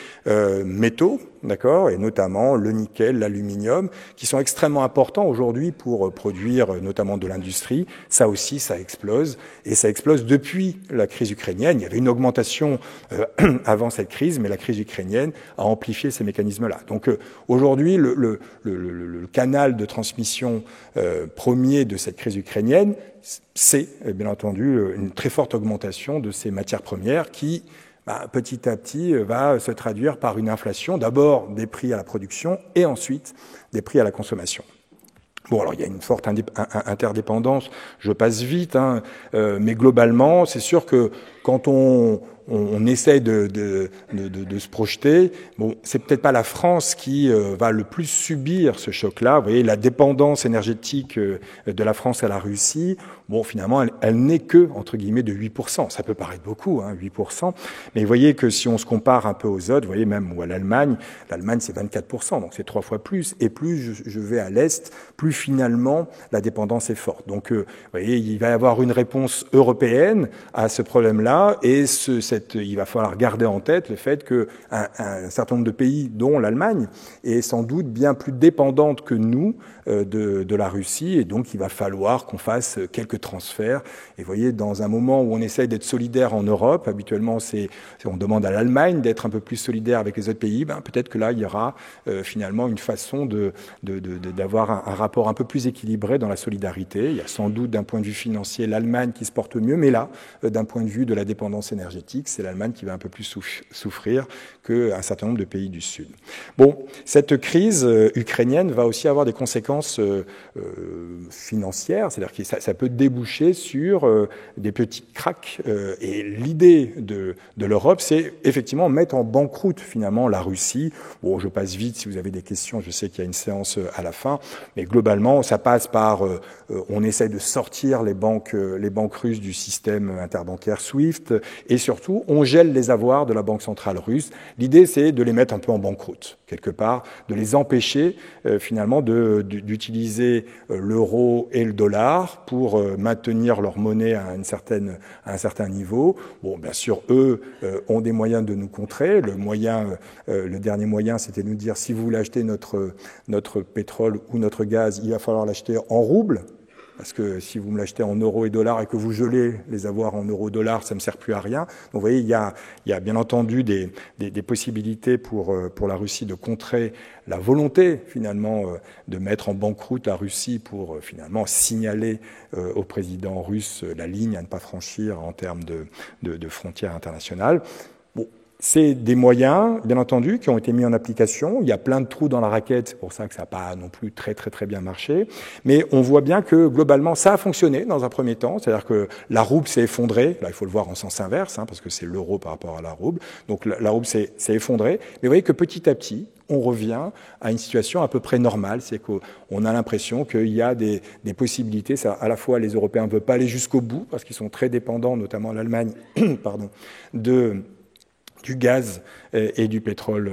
métaux, d'accord, et notamment le nickel, l'aluminium, qui sont extrêmement importants aujourd'hui pour produire notamment de l'industrie. Ça aussi, ça explose, et ça explose depuis la crise ukrainienne. Il y avait une augmentation avant cette crise, mais la crise ukrainienne a amplifié ces mécanismes-là. Donc aujourd'hui, le canal de transmission premier de cette crise ukrainienne, c'est bien entendu une très forte augmentation de ces matières premières qui, petit à petit, va se traduire par une inflation, d'abord des prix à la production et ensuite des prix à la consommation. Bon, alors il y a une forte interdépendance, je passe vite, mais globalement, c'est sûr que quand on essaie de se projeter. Bon, c'est peut-être pas la France qui va le plus subir ce choc-là. Vous voyez, la dépendance énergétique de la France à la Russie, bon, finalement, elle n'est que, entre guillemets, de 8%. Ça peut paraître beaucoup, 8%. Mais vous voyez que si on se compare un peu aux autres, vous voyez, même ou à l'Allemagne c'est 24%, donc c'est 3 fois plus. Et plus je vais à l'Est, plus finalement, la dépendance est forte. Donc, vous voyez, il va y avoir une réponse européenne à ce problème-là, et il va falloir garder en tête le fait qu'un certain nombre de pays, dont l'Allemagne, est sans doute bien plus dépendante que nous de la Russie, et donc il va falloir qu'on fasse quelques transferts. Et vous voyez, dans un moment où on essaye d'être solidaire en Europe, habituellement on demande à l'Allemagne d'être un peu plus solidaire avec les autres pays, peut-être que là il y aura finalement une façon d'avoir un rapport un peu plus équilibré dans la solidarité. Il y a sans doute d'un point de vue financier l'Allemagne qui se porte mieux, mais là, d'un point de vue de la dépendance énergétique, c'est l'Allemagne qui va un peu plus souffrir qu'un certain nombre de pays du Sud. Bon, cette crise ukrainienne va aussi avoir des conséquences financières, c'est-à-dire que ça peut déboucher sur des petits cracks. Et l'idée de l'Europe, c'est effectivement mettre en banqueroute finalement la Russie. Bon, je passe vite si vous avez des questions, je sais qu'il y a une séance à la fin, mais globalement, ça passe par on essaie de sortir les banques russes du système interbancaire SWIFT, et surtout, on gèle les avoirs de la Banque centrale russe. L'idée, c'est de les mettre un peu en banqueroute, quelque part, de les empêcher finalement d'utiliser l'euro et le dollar pour maintenir leur monnaie à un certain niveau. Bon, bien sûr, eux ont des moyens de nous contrer. Le dernier moyen, c'était de nous dire, si vous voulez acheter notre pétrole ou notre gaz, il va falloir l'acheter en roubles. Parce que si vous me l'achetez en euros et dollars et que vous gelez les avoirs en euros-dollars, ça ne me sert plus à rien. Donc vous voyez, il y a bien entendu des possibilités pour la Russie de contrer la volonté finalement de mettre en banqueroute la Russie pour finalement signaler au président russe la ligne à ne pas franchir en termes de frontières internationales. Bon. C'est des moyens, bien entendu, qui ont été mis en application. Il y a plein de trous dans la raquette, c'est pour ça que ça n'a pas non plus très très très bien marché. Mais on voit bien que globalement, ça a fonctionné dans un premier temps. C'est-à-dire que la rouble s'est effondrée. Là, il faut le voir en sens inverse, parce que c'est l'euro par rapport à la rouble. Donc la rouble s'est effondrée. Mais vous voyez que petit à petit, on revient à une situation à peu près normale. C'est qu'on a l'impression qu'il y a des possibilités. Ça, à la fois, les Européens ne veulent pas aller jusqu'au bout, parce qu'ils sont très dépendants, notamment l'Allemagne, du gaz et du pétrole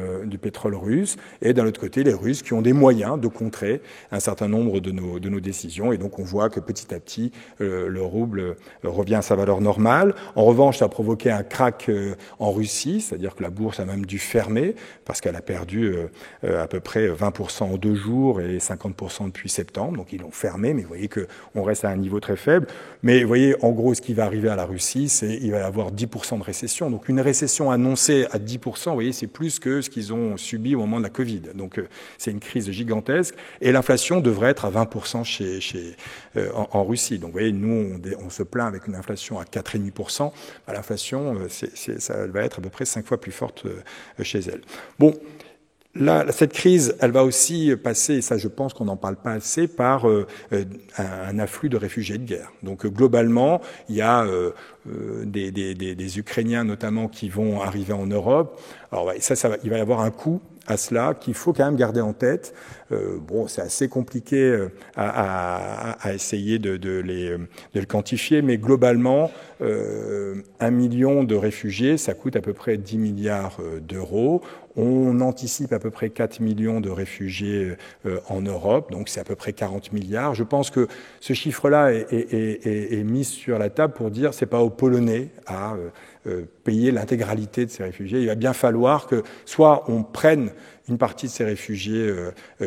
russe, et d'un autre côté les Russes qui ont des moyens de contrer un certain nombre de nos décisions, et donc on voit que petit à petit le rouble revient à sa valeur normale. En revanche, ça a provoqué un krach en Russie, c'est-à-dire que la bourse a même dû fermer parce qu'elle a perdu à peu près 20% en 2 jours et 50% depuis septembre, donc ils l'ont fermé, mais vous voyez qu'on reste à un niveau très faible. Mais vous voyez, en gros, ce qui va arriver à la Russie, c'est qu'il va y avoir 10% de récession, donc une récession annoncée à 10%, vous voyez, c'est plus que ce qu'ils ont subi au moment de la Covid. Donc, c'est une crise gigantesque. Et l'inflation devrait être à 20% en Russie. Donc, vous voyez, nous, on se plaint avec une inflation à 4,5%. L'inflation, ça va être à peu près 5 fois plus forte chez elle. Bon. Là, cette crise, elle va aussi passer, et ça je pense qu'on n'en parle pas assez, par un afflux de réfugiés de guerre. Donc globalement, il y a des Ukrainiens notamment qui vont arriver en Europe. Alors il va y avoir un coût à cela qu'il faut quand même garder en tête. Bon, c'est assez compliqué à essayer de le quantifier, mais globalement, 1 million de réfugiés, ça coûte à peu près 10 milliards d'euros. On anticipe à peu près 4 millions de réfugiés en Europe, donc c'est à peu près 40 milliards. Je pense que ce chiffre-là est mis sur la table pour dire c'est pas aux Polonais à payer l'intégralité de ces réfugiés. Il va bien falloir que soit on prenne une partie de ces réfugiés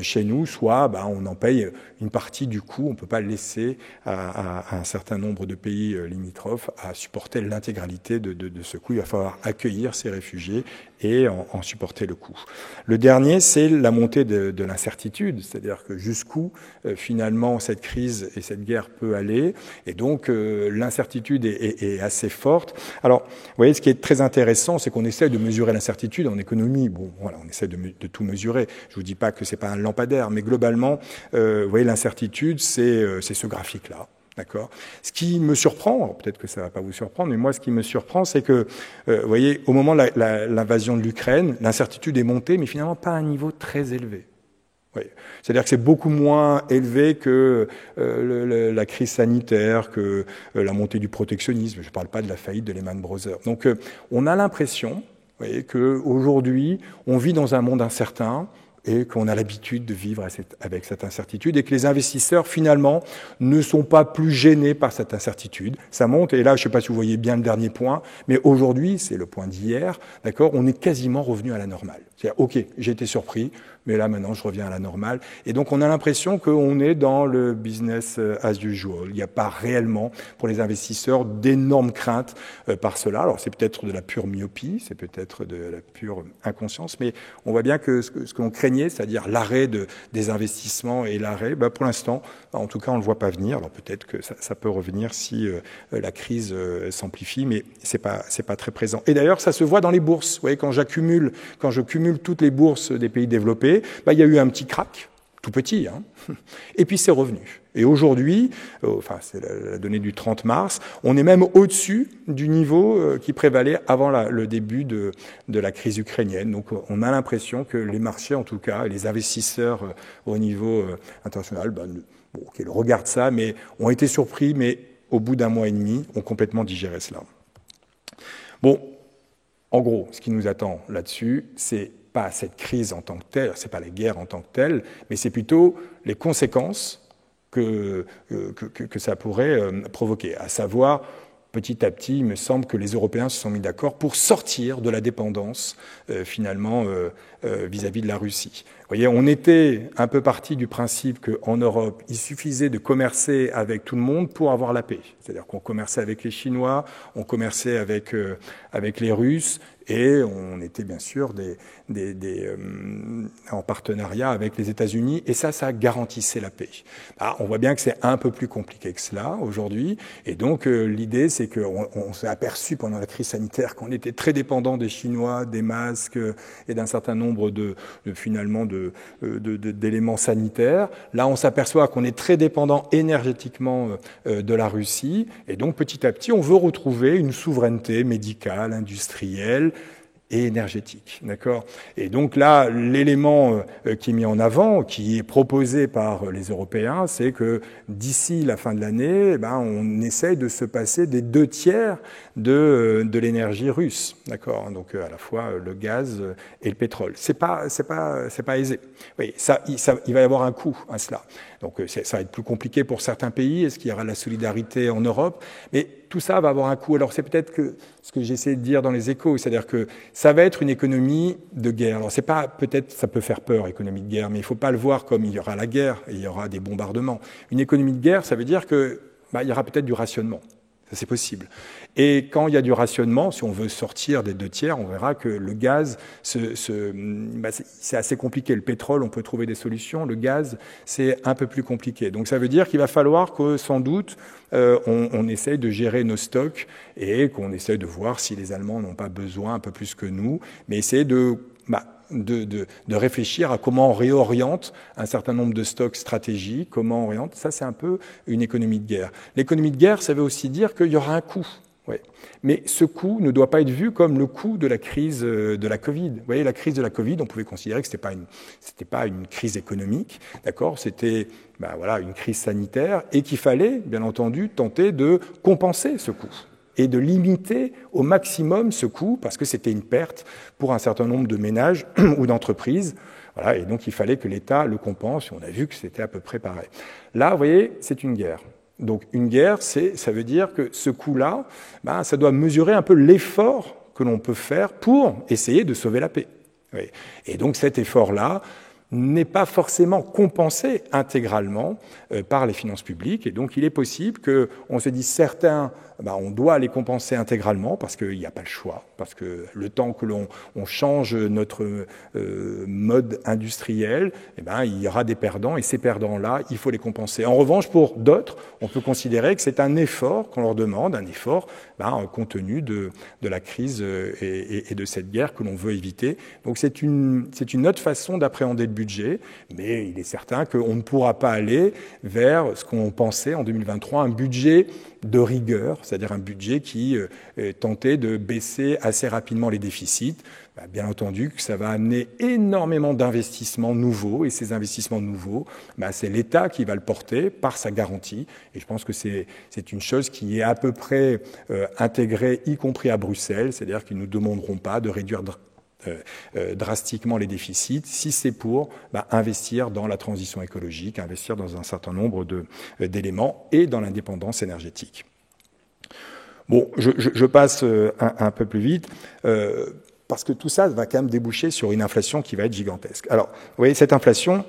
chez nous, soit on en paye une partie du coût. On ne peut pas laisser à un certain nombre de pays limitrophes à supporter l'intégralité de ce coût. Il va falloir accueillir ces réfugiés et en supporter le coût. Le dernier, c'est la montée de l'incertitude, c'est-à-dire que jusqu'où finalement cette crise et cette guerre peut aller. Et donc l'incertitude est assez forte. Alors, vous voyez, ce qui est très intéressant, c'est qu'on essaie de mesurer l'incertitude en économie. Bon, voilà, on essaie de tout mesurer. Je vous dis pas que c'est pas un lampadaire, mais globalement, vous voyez, l'incertitude, c'est ce graphique-là. D'accord. Ce qui me surprend, peut-être que ça va pas vous surprendre, mais moi, ce qui me surprend, c'est que, vous voyez, au moment de l'invasion de l'Ukraine, l'incertitude est montée, mais finalement pas à un niveau très élevé. Oui. C'est-à-dire que c'est beaucoup moins élevé que la crise sanitaire, que la montée du protectionnisme. Je ne parle pas de la faillite de Lehman Brothers. Donc, on a l'impression, vous voyez, qu'aujourd'hui, on vit dans un monde incertain, et qu'on a l'habitude de vivre avec cette incertitude, et que les investisseurs, finalement, ne sont pas plus gênés par cette incertitude. Ça monte, et là, je ne sais pas si vous voyez bien le dernier point, mais aujourd'hui, c'est le point d'hier, d'accord, on est quasiment revenu à la normale. C'est-à-dire, OK, j'ai été surpris, mais là, maintenant, je reviens à la normale. Et donc, on a l'impression qu'on est dans le business as usual. Il n'y a pas réellement, pour les investisseurs, d'énormes craintes par cela. Alors, c'est peut-être de la pure myopie, c'est peut-être de la pure inconscience, mais on voit bien que ce qu'on craignait, c'est-à-dire l'arrêt des investissements et l'arrêt, pour l'instant, en tout cas, on ne le voit pas venir. Alors, peut-être que ça peut revenir si la crise s'amplifie, mais c'est pas très présent. Et d'ailleurs, ça se voit dans les bourses. Vous voyez, quand je cumule toutes les bourses des pays développés, il y a eu un petit krach, tout petit, hein, et puis c'est revenu. Et aujourd'hui, c'est la donnée du 30 mars, on est même au-dessus du niveau qui prévalait avant le début de la crise ukrainienne. Donc on a l'impression que les marchés, en tout cas, et les investisseurs au niveau international, regardent ça, mais ont été surpris, mais au bout d'1 mois et demi, ont complètement digéré cela. Bon, en gros, ce qui nous attend là-dessus, c'est pas cette crise en tant que telle, c'est pas la guerre en tant que telle, mais c'est plutôt les conséquences que ça pourrait provoquer. À savoir, petit à petit, il me semble que les Européens se sont mis d'accord pour sortir de la dépendance, finalement, vis-à-vis de la Russie. Vous voyez, on était un peu parti du principe qu'en Europe, il suffisait de commercer avec tout le monde pour avoir la paix. C'est-à-dire qu'on commerçait avec les Chinois, on commerçait avec les Russes, et on était bien sûr en partenariat avec les États-Unis, et ça garantissait la paix. On voit bien que c'est un peu plus compliqué que cela aujourd'hui, et donc l'idée c'est qu'on s'est aperçu pendant la crise sanitaire qu'on était très dépendant des Chinois, des masques et d'un certain nombre d'éléments sanitaires. Là, on s'aperçoit qu'on est très dépendant énergétiquement de la Russie, et donc petit à petit, on veut retrouver une souveraineté médicale, industrielle, et énergétique, d'accord? Et donc là, l'élément qui est mis en avant, qui est proposé par les Européens, c'est que d'ici la fin de l'année, on essaye de se passer des 2/3 de l'énergie russe, d'accord? Donc à la fois le gaz et le pétrole. C'est pas aisé. Oui, il va y avoir un coût à cela. Donc ça va être plus compliqué pour certains pays. Est-ce qu'il y aura de la solidarité en Europe? Mais tout ça va avoir un coût. Alors c'est peut-être que ce que j'essaie de dire dans les Échos, c'est-à-dire que ça va être une économie de guerre. Alors c'est pas, peut-être ça peut faire peur, économie de guerre, mais il faut pas le voir comme il y aura la guerre et il y aura des bombardements. Une économie de guerre, ça veut dire que il y aura peut-être du rationnement. Ça, c'est possible. Et quand il y a du rationnement, si on veut sortir des 2/3, on verra que le gaz, c'est assez compliqué. Le pétrole, on peut trouver des solutions. Le gaz, c'est un peu plus compliqué. Donc ça veut dire qu'il va falloir que, sans doute, on essaye de gérer nos stocks et qu'on essaye de voir si les Allemands n'ont pas besoin un peu plus que nous, mais essayer de réfléchir à comment on réoriente un certain nombre de stocks stratégiques, comment on oriente. Ça, c'est un peu une économie de guerre. L'économie de guerre, ça veut aussi dire qu'il y aura un coût. Ouais. Mais ce coût ne doit pas être vu comme le coût de la crise de la Covid. Vous voyez, la crise de la Covid, on pouvait considérer que c'était pas une crise économique, d'accord? C'était une crise sanitaire et qu'il fallait, bien entendu, tenter de compenser ce coût et de limiter au maximum ce coût parce que c'était une perte pour un certain nombre de ménages ou d'entreprises. Voilà, et donc il fallait que l'État le compense. Et on a vu que c'était à peu près pareil. Là, vous voyez, c'est une guerre. Donc une guerre, ça veut dire que ce coût-là, ça doit mesurer un peu l'effort que l'on peut faire pour essayer de sauver la paix. Oui. Et donc cet effort-là n'est pas forcément compensé intégralement par les finances publiques. Et donc il est possible qu'on se dise certains, on doit les compenser intégralement parce qu'il n'y a pas le choix, parce que le temps que l'on change notre mode industriel, il y aura des perdants et ces perdants-là, il faut les compenser. En revanche, pour d'autres, on peut considérer que c'est un effort qu'on leur demande, un effort compte tenu de la crise et de cette guerre que l'on veut éviter. Donc c'est une autre façon d'appréhender le budget, mais il est certain qu'on ne pourra pas aller vers ce qu'on pensait en 2023, un budget de rigueur, c'est-à-dire un budget qui tentait de baisser assez rapidement les déficits. Bien entendu que ça va amener énormément d'investissements nouveaux, et ces investissements nouveaux, c'est l'État qui va le porter par sa garantie. Et je pense que c'est une chose qui est à peu près intégrée, y compris à Bruxelles, c'est-à-dire qu'ils ne nous demanderont pas de réduire drastiquement les déficits si c'est pour investir dans la transition écologique, investir dans un certain nombre d'éléments et dans l'indépendance énergétique. Bon, je passe un peu plus vite parce que tout ça va quand même déboucher sur une inflation qui va être gigantesque. Alors, vous voyez, cette inflation,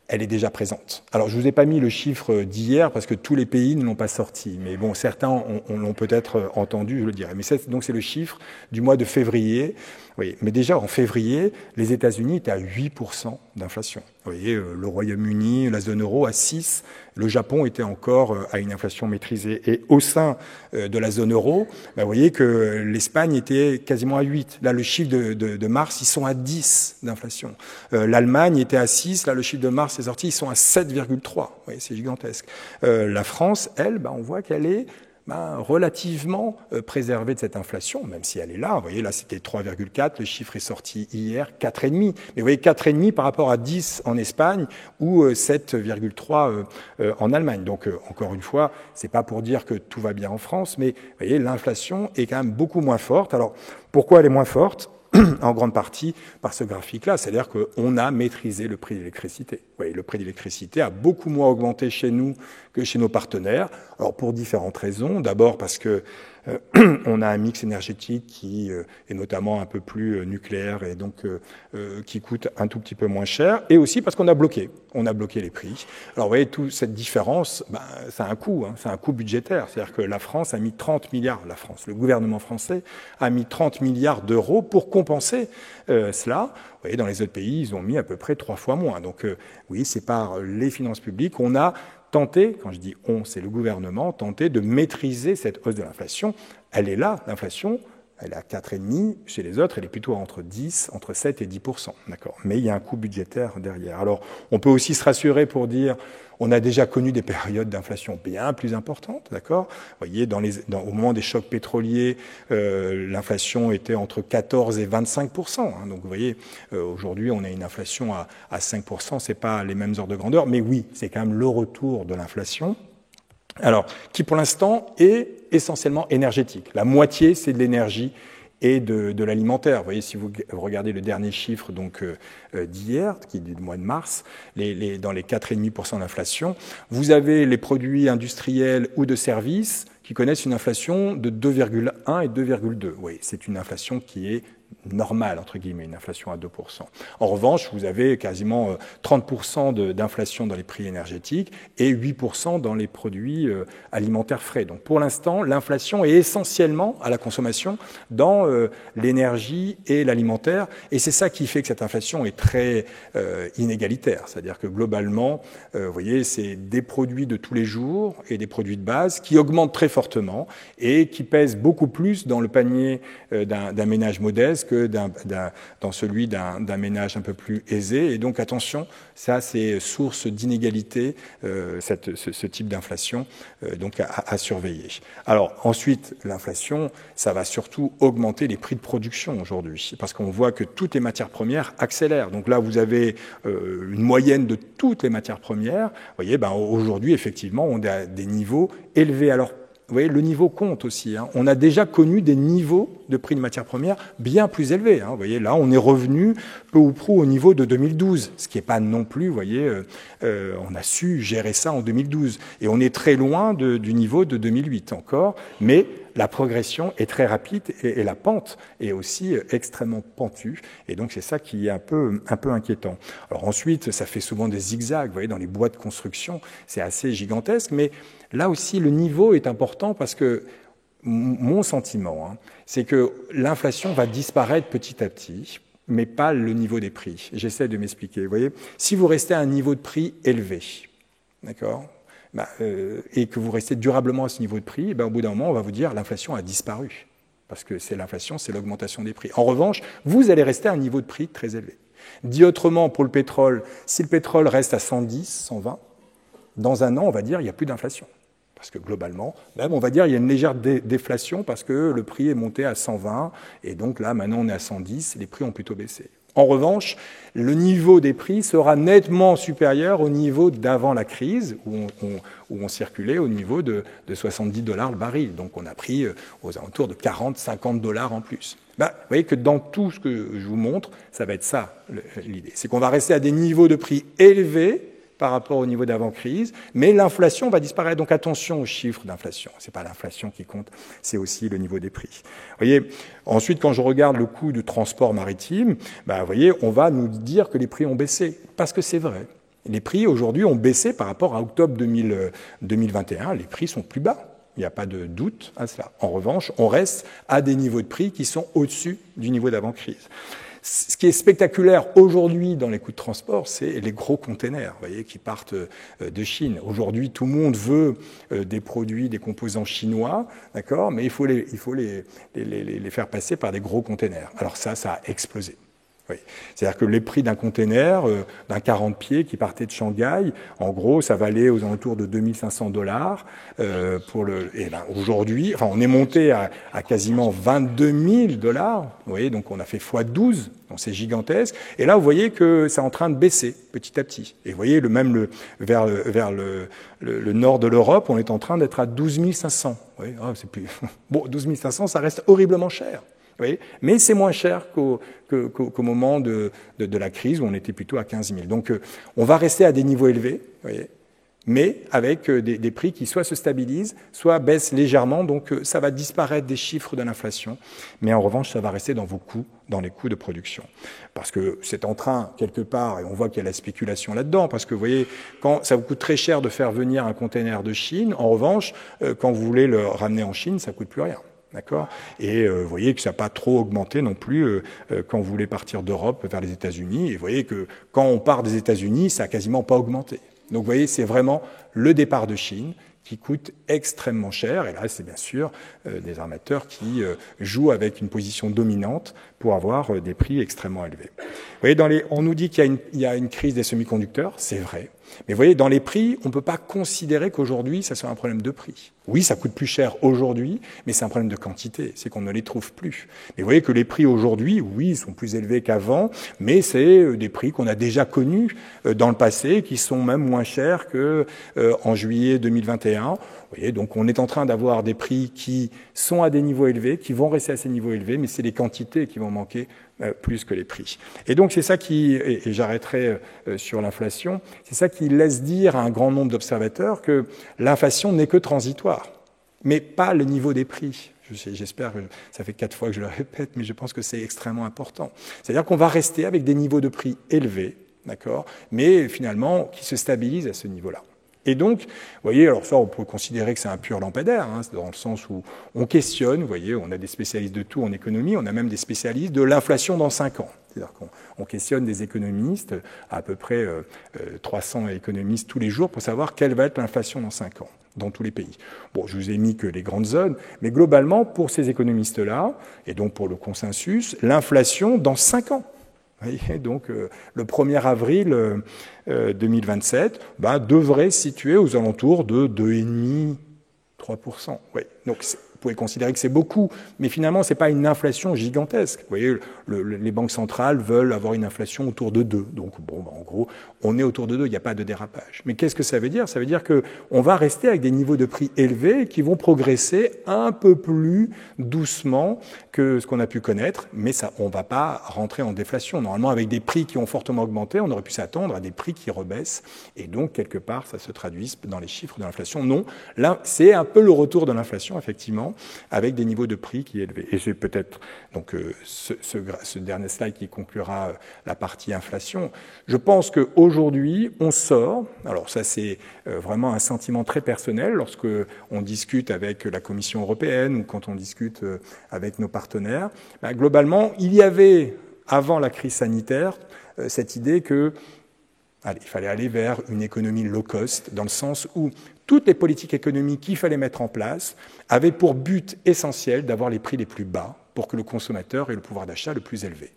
elle est déjà présente. Alors, je vous ai pas mis le chiffre d'hier parce que tous les pays ne l'ont pas sorti. Mais bon, certains l'ont peut-être entendu, je le dirai. Mais donc, c'est le chiffre du mois de février. Oui, mais déjà, en février, les États-Unis étaient à 8% d'inflation. Vous voyez, le Royaume-Uni, la zone euro à 6%. Le Japon était encore à une inflation maîtrisée. Et au sein de la zone euro, vous voyez que l'Espagne était quasiment à 8%. Là, le chiffre de mars, ils sont à 10% d'inflation. L'Allemagne était à 6%. Là, le chiffre de mars est sorti, ils sont à 7,3%. Vous voyez, c'est gigantesque. La France, elle, on voit qu'elle est relativement préservée de cette inflation, même si elle est là. Vous voyez, là, c'était 3,4, le chiffre est sorti hier, 4,5. Mais vous voyez, 4,5 par rapport à 10 en Espagne ou 7,3 en Allemagne. Donc, encore une fois, c'est pas pour dire que tout va bien en France, mais vous voyez, l'inflation est quand même beaucoup moins forte. Alors, pourquoi elle est moins forte ? En grande partie par ce graphique-là, c'est-à-dire qu'on a maîtrisé le prix de l'électricité. Vous voyez, le prix de l'électricité a beaucoup moins augmenté chez nous que chez nos partenaires. Alors pour différentes raisons. D'abord parce que on a un mix énergétique qui est notamment un peu plus nucléaire et donc qui coûte un tout petit peu moins cher, et aussi parce qu'on a bloqué les prix. Alors vous voyez, toute cette différence, ça a un coût, c'est un coût budgétaire. C'est-à-dire que la France a mis 30 milliards, le gouvernement français a mis 30 milliards d'euros pour compenser cela. Vous voyez, dans les autres pays, ils ont mis à peu près 3 fois moins. Donc oui, c'est par les finances publiques qu'on a tenté, quand je dis on, c'est le gouvernement, tenté de maîtriser cette hausse de l'inflation. Elle est là, l'inflation, Elle est à 4,5%. Chez les autres, elle est plutôt entre 7 et 10%. D'accord. Mais il y a un coût budgétaire derrière. Alors, on peut aussi se rassurer pour dire, on a déjà connu des périodes d'inflation bien plus importantes, d'accord. Vous voyez, au moment des chocs pétroliers, l'inflation était entre 14 et 25%. Hein. Donc, vous voyez, aujourd'hui, on a une inflation à 5%. C'est pas les mêmes ordres de grandeur, mais oui, c'est quand même le retour de l'inflation. Alors, qui pour l'instant est essentiellement énergétique. La moitié, c'est de l'énergie et de l'alimentaire. Vous voyez, si vous regardez le dernier chiffre donc d'hier, qui est du mois de mars, dans les 4,5% d'inflation, vous avez les produits industriels ou de services qui connaissent une inflation de 2,1 et 2,2. Oui, c'est une inflation qui est normale, entre guillemets, une inflation à 2%. En revanche, vous avez quasiment 30% d'inflation dans les prix énergétiques et 8% dans les produits alimentaires frais. Donc pour l'instant, l'inflation est essentiellement à la consommation dans l'énergie et l'alimentaire. Et c'est ça qui fait que cette inflation est très inégalitaire. C'est-à-dire que globalement, vous voyez, c'est des produits de tous les jours et des produits de base qui augmentent très fortement et qui pèsent beaucoup plus dans le panier d'un ménage modeste que dans celui d'un ménage un peu plus aisé. Et donc, attention, ça, c'est source d'inégalité, ce type d'inflation, donc à surveiller. Alors, ensuite, l'inflation, ça va surtout augmenter les prix de production aujourd'hui, parce qu'on voit que toutes les matières premières accélèrent. Donc là, vous avez une moyenne de toutes les matières premières. Vous voyez, aujourd'hui, effectivement, on a des niveaux élevés. Alors, vous voyez, le niveau compte aussi. Hein. On a déjà connu des niveaux de prix de matières premières bien plus élevés. Hein. Vous voyez, là, on est revenu peu ou prou au niveau de 2012, ce qui n'est pas non plus, vous voyez, on a su gérer ça en 2012. Et on est très loin du niveau de 2008 encore, mais la progression est très rapide et la pente est aussi extrêmement pentue. Et donc, c'est ça qui est un peu inquiétant. Alors ensuite, ça fait souvent des zigzags. Vous voyez, dans les bois de construction, c'est assez gigantesque. Mais là aussi, le niveau est important parce que mon sentiment, hein, c'est que l'inflation va disparaître petit à petit, mais pas le niveau des prix. J'essaie de m'expliquer. Vous voyez, si vous restez à un niveau de prix élevé, d'accord, et que vous restez durablement à ce niveau de prix, au bout d'un moment, on va vous dire l'inflation a disparu. Parce que c'est l'inflation, c'est l'augmentation des prix. En revanche, vous allez rester à un niveau de prix très élevé. Dit autrement, pour le pétrole, si le pétrole reste à 110, 120, dans un an, on va dire qu'il n'y a plus d'inflation. Parce que globalement, même on va dire qu'il y a une légère déflation parce que le prix est monté à 120 et donc là, maintenant, on est à 110, les prix ont plutôt baissé. En revanche, le niveau des prix sera nettement supérieur au niveau d'avant la crise, où on circulait au niveau de $70 le baril. Donc on a pris aux alentours de 40, 50 $ en plus. Vous voyez que dans tout ce que je vous montre, ça va être ça l'idée. C'est qu'on va rester à des niveaux de prix élevés par rapport au niveau d'avant-crise, mais l'inflation va disparaître. Donc attention aux chiffres d'inflation. C'est pas l'inflation qui compte, c'est aussi le niveau des prix. Vous voyez, ensuite, quand je regarde le coût du transport maritime, vous voyez, on va nous dire que les prix ont baissé, parce que c'est vrai. Les prix, aujourd'hui, ont baissé par rapport à octobre 2021. Les prix sont plus bas. Il n'y a pas de doute à cela. En revanche, on reste à des niveaux de prix qui sont au-dessus du niveau d'avant-crise. Ce qui est spectaculaire aujourd'hui dans les coûts de transport, c'est les gros containers, vous voyez, qui partent de Chine. Aujourd'hui, tout le monde veut des produits, des composants chinois, d'accord, mais il faut les faire passer par des gros containers. Alors ça a explosé. Oui. C'est-à-dire que les prix d'un container, d'un 40 pieds qui partait de Shanghai, en gros, ça valait aux alentours de $2500 pour le. Et aujourd'hui, on est monté à quasiment $22 000. Vous voyez, donc on a fait x12, donc c'est gigantesque. Et là, vous voyez que c'est en train de baisser petit à petit. Et vous voyez, vers le nord de l'Europe, on est en train d'être à 12 500. Vous voyez, c'est plus. Bon, 12 500, ça reste horriblement cher. Oui, mais c'est moins cher qu'au moment de la crise où on était plutôt à 15 000. Donc on va rester à des niveaux élevés, voyez, mais avec des prix qui soit se stabilisent, soit baissent légèrement. Donc ça va disparaître des chiffres de l'inflation, mais en revanche, ça va rester dans vos coûts, dans les coûts de production. Parce que c'est en train, quelque part, et on voit qu'il y a la spéculation là-dedans, parce que vous voyez, quand ça vous coûte très cher de faire venir un container de Chine, en revanche, quand vous voulez le ramener en Chine, ça coûte plus rien. D'accord. Et vous voyez que ça n'a pas trop augmenté non plus quand vous voulez partir d'Europe vers les États-Unis. Et vous voyez que quand on part des États-Unis, ça n'a quasiment pas augmenté. Donc vous voyez, c'est vraiment le départ de Chine qui coûtent extrêmement cher. Et là, c'est bien sûr des armateurs qui jouent avec une position dominante pour avoir des prix extrêmement élevés. Vous voyez, on nous dit qu'il y a une crise des semi-conducteurs, c'est vrai. Mais vous voyez, dans les prix, on ne peut pas considérer qu'aujourd'hui, ça soit un problème de prix. Oui, ça coûte plus cher aujourd'hui, mais c'est un problème de quantité, c'est qu'on ne les trouve plus. Mais vous voyez que les prix aujourd'hui, oui, ils sont plus élevés qu'avant, mais c'est des prix qu'on a déjà connus dans le passé, qui sont même moins chers qu'en juillet 2021. Vous voyez, donc on est en train d'avoir des prix qui sont à des niveaux élevés, qui vont rester à ces niveaux élevés, mais c'est les quantités qui vont manquer plus que les prix. Et donc c'est ça qui, et j'arrêterai sur l'inflation, c'est ça qui laisse dire à un grand nombre d'observateurs que l'inflation n'est que transitoire, mais pas le niveau des prix. J'espère que ça fait 4 fois que je le répète, mais je pense que c'est extrêmement important. C'est-à-dire qu'on va rester avec des niveaux de prix élevés, d'accord, mais finalement qui se stabilisent à ce niveau-là. Et donc, vous voyez, alors ça, on peut considérer que c'est un pur lampadaire, hein, dans le sens où on questionne, vous voyez, on a des spécialistes de tout en économie, on a même des spécialistes de l'inflation dans 5 ans. C'est-à-dire qu'on questionne des économistes, à peu près 300 économistes tous les jours, pour savoir quelle va être l'inflation dans 5 ans, dans tous les pays. Bon, je vous ai mis que les grandes zones, mais globalement, pour ces économistes-là, et donc pour le consensus, l'inflation dans 5 ans. Vous voyez, donc le 1er avril 2027 devrait se situer aux alentours de 2,5-3%. Oui. Donc vous pouvez considérer que c'est beaucoup, mais finalement, ce n'est pas une inflation gigantesque. Vous voyez, les banques centrales veulent avoir une inflation autour de 2. Donc, bon, en gros, on est autour de 2, il n'y a pas de dérapage. Mais qu'est-ce que ça veut dire? Ça veut dire qu'on va rester avec des niveaux de prix élevés qui vont progresser un peu plus doucement que ce qu'on a pu connaître, mais ça, on ne va pas rentrer en déflation. Normalement, avec des prix qui ont fortement augmenté, on aurait pu s'attendre à des prix qui rebaissent, et donc, quelque part, ça se traduit dans les chiffres de l'inflation. Non, là, c'est un peu le retour de l'inflation, effectivement, avec des niveaux de prix qui sont élevés. Et c'est peut-être donc ce dernier slide qui conclura la partie inflation. Je pense qu'aujourd'hui, on sort, alors ça c'est vraiment un sentiment très personnel, lorsque on discute avec la Commission européenne ou quand on discute avec nos partenaires, globalement, il y avait, avant la crise sanitaire, cette idée que il fallait aller vers une économie low cost, dans le sens où toutes les politiques économiques qu'il fallait mettre en place avaient pour but essentiel d'avoir les prix les plus bas pour que le consommateur ait le pouvoir d'achat le plus élevé.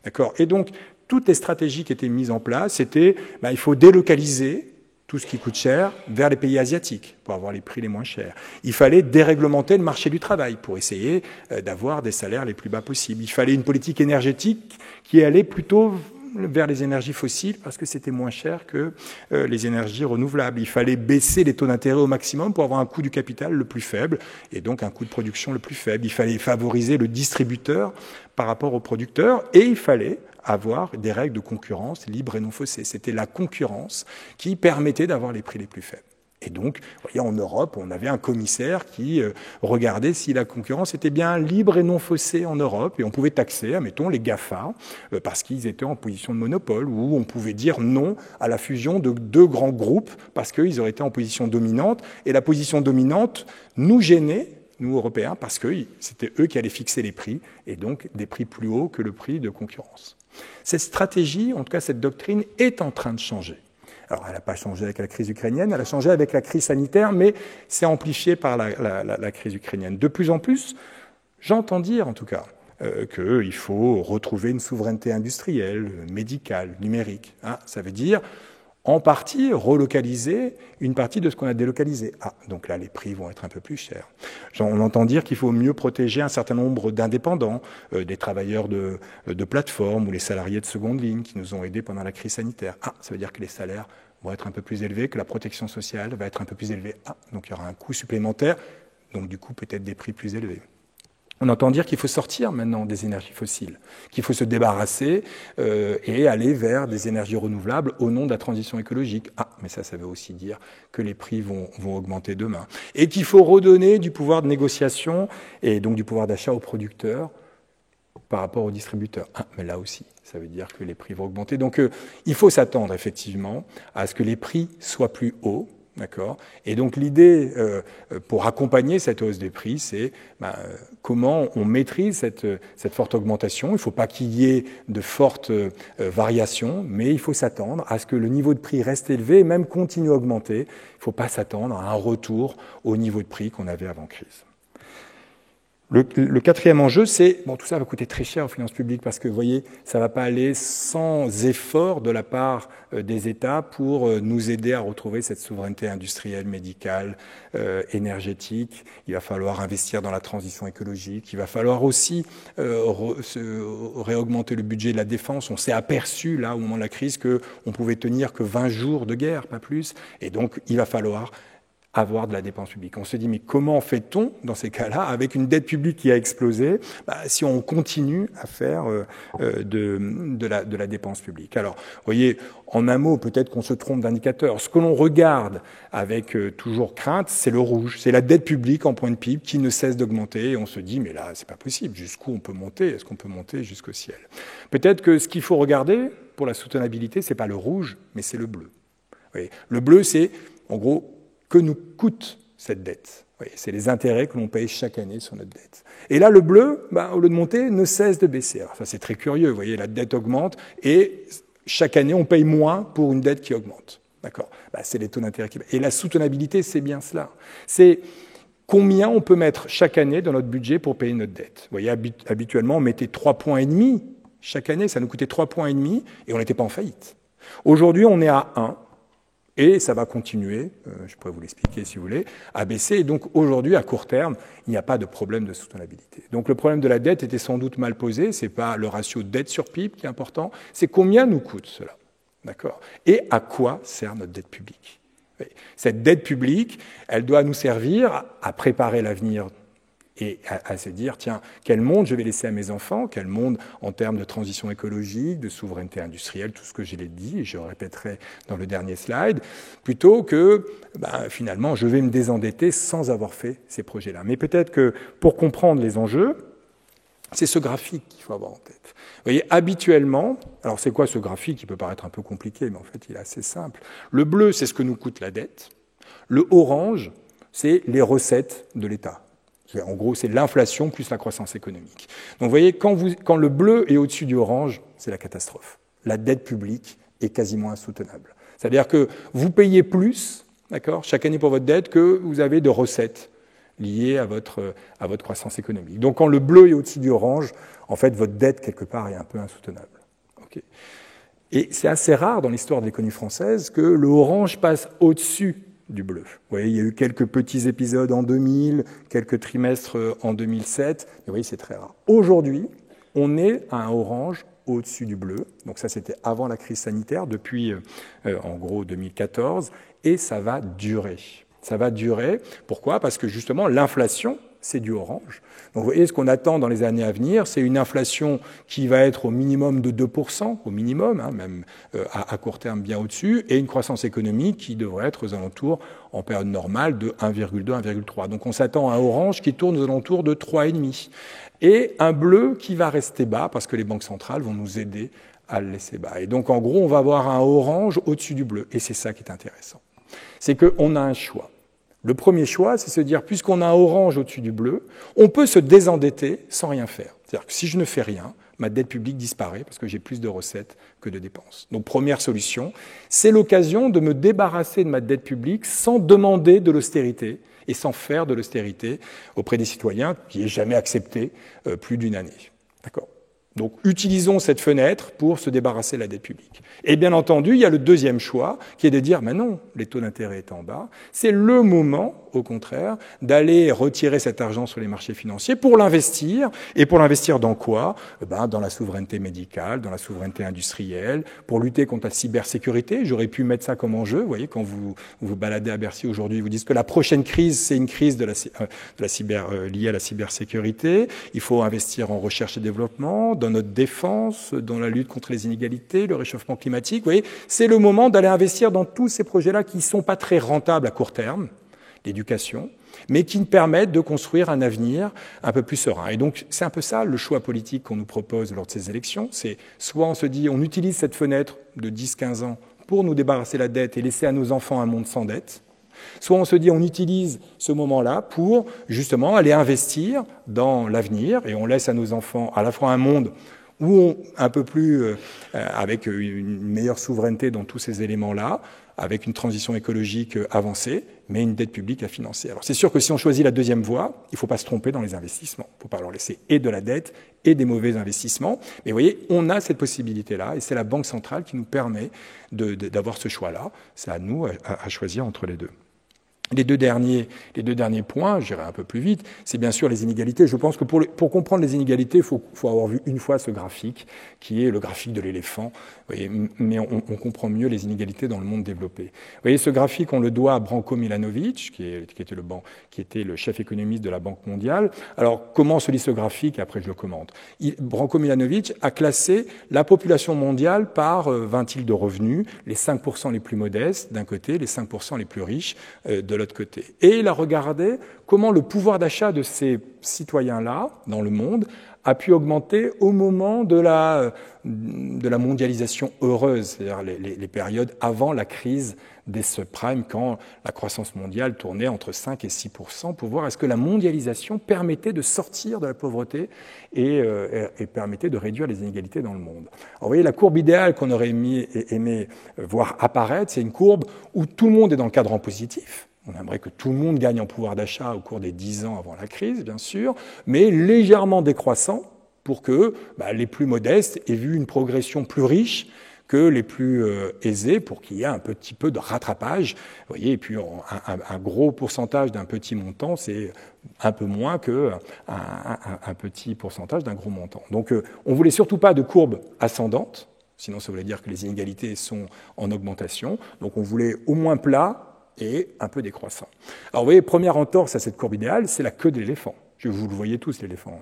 D'accord ? Et donc, toutes les stratégies qui étaient mises en place, c'était il faut délocaliser tout ce qui coûte cher vers les pays asiatiques pour avoir les prix les moins chers. Il fallait déréglementer le marché du travail pour essayer d'avoir des salaires les plus bas possibles. Il fallait une politique énergétique qui allait plutôt vers les énergies fossiles parce que c'était moins cher que les énergies renouvelables. Il fallait baisser les taux d'intérêt au maximum pour avoir un coût du capital le plus faible et donc un coût de production le plus faible. Il fallait favoriser le distributeur par rapport au producteur et il fallait avoir des règles de concurrence libres et non faussées. C'était la concurrence qui permettait d'avoir les prix les plus faibles. Et donc, vous voyez, en Europe, on avait un commissaire qui regardait si la concurrence était bien libre et non faussée en Europe. Et on pouvait taxer, admettons, les GAFA, parce qu'ils étaient en position de monopole, ou on pouvait dire non à la fusion de 2 grands groupes, parce qu'ils auraient été en position dominante. Et la position dominante nous gênait, nous, Européens, parce que c'était eux qui allaient fixer les prix, et donc des prix plus hauts que le prix de concurrence. Cette stratégie, en tout cas cette doctrine, est en train de changer. Alors, elle n'a pas changé avec la crise ukrainienne, elle a changé avec la crise sanitaire, mais c'est amplifié par la crise ukrainienne. De plus en plus, j'entends dire en tout cas qu'il faut retrouver une souveraineté industrielle, médicale, numérique. Ça veut dire, en partie, relocaliser une partie de ce qu'on a délocalisé. Donc là, les prix vont être un peu plus chers. On entend dire qu'il faut mieux protéger un certain nombre d'indépendants, des travailleurs de plateformes ou les salariés de seconde ligne qui nous ont aidés pendant la crise sanitaire. Ça veut dire que les salaires vont être un peu plus élevés, que la protection sociale va être un peu plus élevée. Donc il y aura un coût supplémentaire, donc du coup peut-être des prix plus élevés. On entend dire qu'il faut sortir maintenant des énergies fossiles, qu'il faut se débarrasser et aller vers des énergies renouvelables au nom de la transition écologique. Mais ça veut aussi dire que les prix vont augmenter demain. Et qu'il faut redonner du pouvoir de négociation et donc du pouvoir d'achat aux producteurs par rapport aux distributeurs. Mais là aussi, ça veut dire que les prix vont augmenter. Donc il faut s'attendre effectivement à ce que les prix soient plus hauts, D'accord. Et donc l'idée pour accompagner cette hausse des prix, c'est comment on maîtrise cette forte augmentation. Il ne faut pas qu'il y ait de fortes variations, mais il faut s'attendre à ce que le niveau de prix reste élevé et même continue à augmenter. Il ne faut pas s'attendre à un retour au niveau de prix qu'on avait avant crise. Le quatrième enjeu, c'est, tout ça va coûter très cher aux finances publiques parce que, vous voyez, ça ne va pas aller sans effort de la part des États pour nous aider à retrouver cette souveraineté industrielle, médicale, énergétique. Il va falloir investir dans la transition écologique. Il va falloir aussi réaugmenter le budget de la défense. On s'est aperçu, là, au moment de la crise, qu'on pouvait tenir que 20 jours de guerre, pas plus. Et donc, il va falloir avoir de la dépense publique. On se dit, mais comment fait-on dans ces cas-là avec une dette publique qui a explosé si on continue à faire de la dépense publique? Alors, vous voyez, en un mot, peut-être qu'on se trompe d'indicateur. Ce que l'on regarde avec toujours crainte, c'est le rouge. C'est la dette publique en point de PIB qui ne cesse d'augmenter. Et on se dit, mais là, c'est pas possible. Jusqu'où on peut monter? Est-ce qu'on peut monter jusqu'au ciel? Peut-être que ce qu'il faut regarder pour la soutenabilité, c'est pas le rouge, mais c'est le bleu. Vous voyez, le bleu, c'est, en gros, que nous coûte cette dette. Oui, c'est les intérêts que l'on paye chaque année sur notre dette. Et là, le bleu, au lieu de monter, ne cesse de baisser. Alors ça, c'est très curieux. Vous voyez, la dette augmente et chaque année, on paye moins pour une dette qui augmente. D'accord. C'est les taux d'intérêt qui baissent. Et la soutenabilité, c'est bien cela. C'est combien on peut mettre chaque année dans notre budget pour payer notre dette. Vous voyez, habituellement, on mettait 3,5 points chaque année. Ça nous coûtait 3,5 points et on n'était pas en faillite. Aujourd'hui, on est à 1. Et ça va continuer, je pourrais vous l'expliquer si vous voulez, à baisser. Et donc aujourd'hui, à court terme, il n'y a pas de problème de soutenabilité. Donc le problème de la dette était sans doute mal posé. C'est pas le ratio dette sur PIB qui est important, c'est combien nous coûte cela. D'accord. Et à quoi sert notre dette publique? Cette dette publique, elle doit nous servir à préparer l'avenir et à se dire, tiens, quel monde je vais laisser à mes enfants, quel monde en termes de transition écologique, de souveraineté industrielle, tout ce que je l'ai dit, et je répéterai dans le dernier slide, plutôt que, finalement, je vais me désendetter sans avoir fait ces projets-là. Mais peut-être que, pour comprendre les enjeux, c'est ce graphique qu'il faut avoir en tête. Vous voyez, habituellement, alors c'est quoi ce graphique? Il peut paraître un peu compliqué, mais en fait, il est assez simple. Le bleu, c'est ce que nous coûte la dette. Le orange, c'est les recettes de l'État. En gros, c'est l'inflation plus la croissance économique. Donc, vous voyez, quand le bleu est au-dessus du orange, c'est la catastrophe. La dette publique est quasiment insoutenable. C'est-à-dire que vous payez plus, d'accord, chaque année pour votre dette que vous avez de recettes liées à votre croissance économique. Donc, quand le bleu est au-dessus du orange, en fait, votre dette, quelque part, est un peu insoutenable. Okay. Et c'est assez rare dans l'histoire de l'économie française que le orange passe au-dessus du bleu. Vous voyez, il y a eu quelques petits épisodes en 2000, quelques trimestres en 2007, mais vous voyez, c'est très rare. Aujourd'hui, on est à un orange au-dessus du bleu, donc ça c'était avant la crise sanitaire, depuis en gros 2014, et ça va durer. Ça va durer, pourquoi? Parce que justement, l'inflation, c'est du orange. Donc vous voyez, ce qu'on attend dans les années à venir, c'est une inflation qui va être au minimum de 2%, au minimum, même à court terme bien au-dessus, et une croissance économique qui devrait être aux alentours, en période normale, de 1,2, 1,3. Donc on s'attend à un orange qui tourne aux alentours de 3,5. Et un bleu qui va rester bas, parce que les banques centrales vont nous aider à le laisser bas. Et donc en gros, on va avoir un orange au-dessus du bleu. Et c'est ça qui est intéressant. C'est qu'on a un choix. Le premier choix, c'est se dire, puisqu'on a un orange au-dessus du bleu, on peut se désendetter sans rien faire. C'est-à-dire que si je ne fais rien, ma dette publique disparaît parce que j'ai plus de recettes que de dépenses. Donc, première solution, c'est l'occasion de me débarrasser de ma dette publique sans demander de l'austérité et sans faire de l'austérité auprès des citoyens, qui n'est jamais accepté plus d'une année. D'accord ? Donc, utilisons cette fenêtre pour se débarrasser de la dette publique. Et bien entendu, il y a le deuxième choix, qui est de dire, mais non, les taux d'intérêt étant bas, c'est le moment, au contraire, d'aller retirer cet argent sur les marchés financiers pour l'investir. Et pour l'investir dans quoi? Dans la souveraineté médicale, dans la souveraineté industrielle, pour lutter contre la cybersécurité. J'aurais pu mettre ça comme enjeu. Vous voyez, quand vous vous baladez à Bercy aujourd'hui, ils vous disent que la prochaine crise, c'est une crise de la cyber, liée à la cybersécurité. Il faut investir en recherche et développement, dans notre défense, dans la lutte contre les inégalités, le réchauffement climatique. Vous voyez, c'est le moment d'aller investir dans tous ces projets-là qui ne sont pas très rentables à court terme, l'éducation, mais qui nous permettent de construire un avenir un peu plus serein. Et donc, c'est un peu ça le choix politique qu'on nous propose lors de ces élections. C'est soit on se dit, on utilise cette fenêtre de 10-15 ans pour nous débarrasser de la dette et laisser à nos enfants un monde sans dette, Soit on se dit on utilise ce moment-là pour justement aller investir dans l'avenir et on laisse à nos enfants à la fois un monde où un peu plus avec une meilleure souveraineté dans tous ces éléments-là, avec une transition écologique avancée, mais une dette publique à financer. Alors c'est sûr que si on choisit la deuxième voie, il ne faut pas se tromper dans les investissements. Il ne faut pas leur laisser et de la dette et des mauvais investissements. Mais vous voyez, on a cette possibilité-là, et c'est la Banque centrale qui nous permet d'avoir ce choix-là. C'est à nous à choisir entre les deux. Les deux derniers points, je dirais un peu plus vite, c'est bien sûr les inégalités. Je pense que pour comprendre les inégalités, il faut avoir vu une fois ce graphique, qui est le graphique de l'éléphant. Mais on comprend mieux les inégalités dans le monde développé. Vous voyez, ce graphique, on le doit à Branko Milanovic, qui était le chef économiste de la Banque mondiale. Alors, comment se lit ce graphique? Après, je le commente. Branko Milanovic a classé la population mondiale par vingtile de revenus, les 5% les plus modestes d'un côté, les 5% les plus riches de l'autre côté. Et il a regardé comment le pouvoir d'achat de ces citoyens-là, dans le monde, a pu augmenter au moment de la mondialisation heureuse, c'est-à-dire les périodes avant la crise des subprimes, quand la croissance mondiale tournait entre 5 et 6%, pour voir est-ce que la mondialisation permettait de sortir de la pauvreté et permettait de réduire les inégalités dans le monde. Alors, vous voyez, la courbe idéale qu'on aurait aimé voir apparaître, c'est une courbe où tout le monde est dans le cadran positif. On aimerait que tout le monde gagne en pouvoir d'achat au cours des 10 ans avant la crise, bien sûr, mais légèrement décroissant pour que les plus modestes aient vu une progression plus riche que les plus aisés, pour qu'il y ait un petit peu de rattrapage. Vous voyez, et puis un gros pourcentage d'un petit montant, c'est un peu moins qu'un petit pourcentage d'un gros montant. Donc on ne voulait surtout pas de courbe ascendante, sinon ça voulait dire que les inégalités sont en augmentation. Donc on voulait au moins plat et un peu décroissant. Alors vous voyez, première entorse à cette courbe idéale, c'est la queue de l'éléphant. Vous le voyez tous, l'éléphant.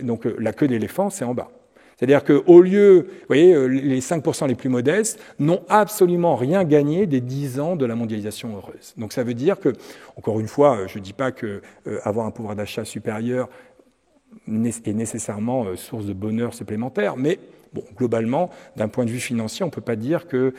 Donc la queue de l'éléphant, c'est en bas. C'est-à-dire qu'au lieu, vous voyez, les 5% les plus modestes n'ont absolument rien gagné des 10 ans de la mondialisation heureuse. Donc ça veut dire que, encore une fois, je ne dis pas que avoir un pouvoir d'achat supérieur est nécessairement source de bonheur supplémentaire, mais bon, globalement, d'un point de vue financier, on ne peut pas dire que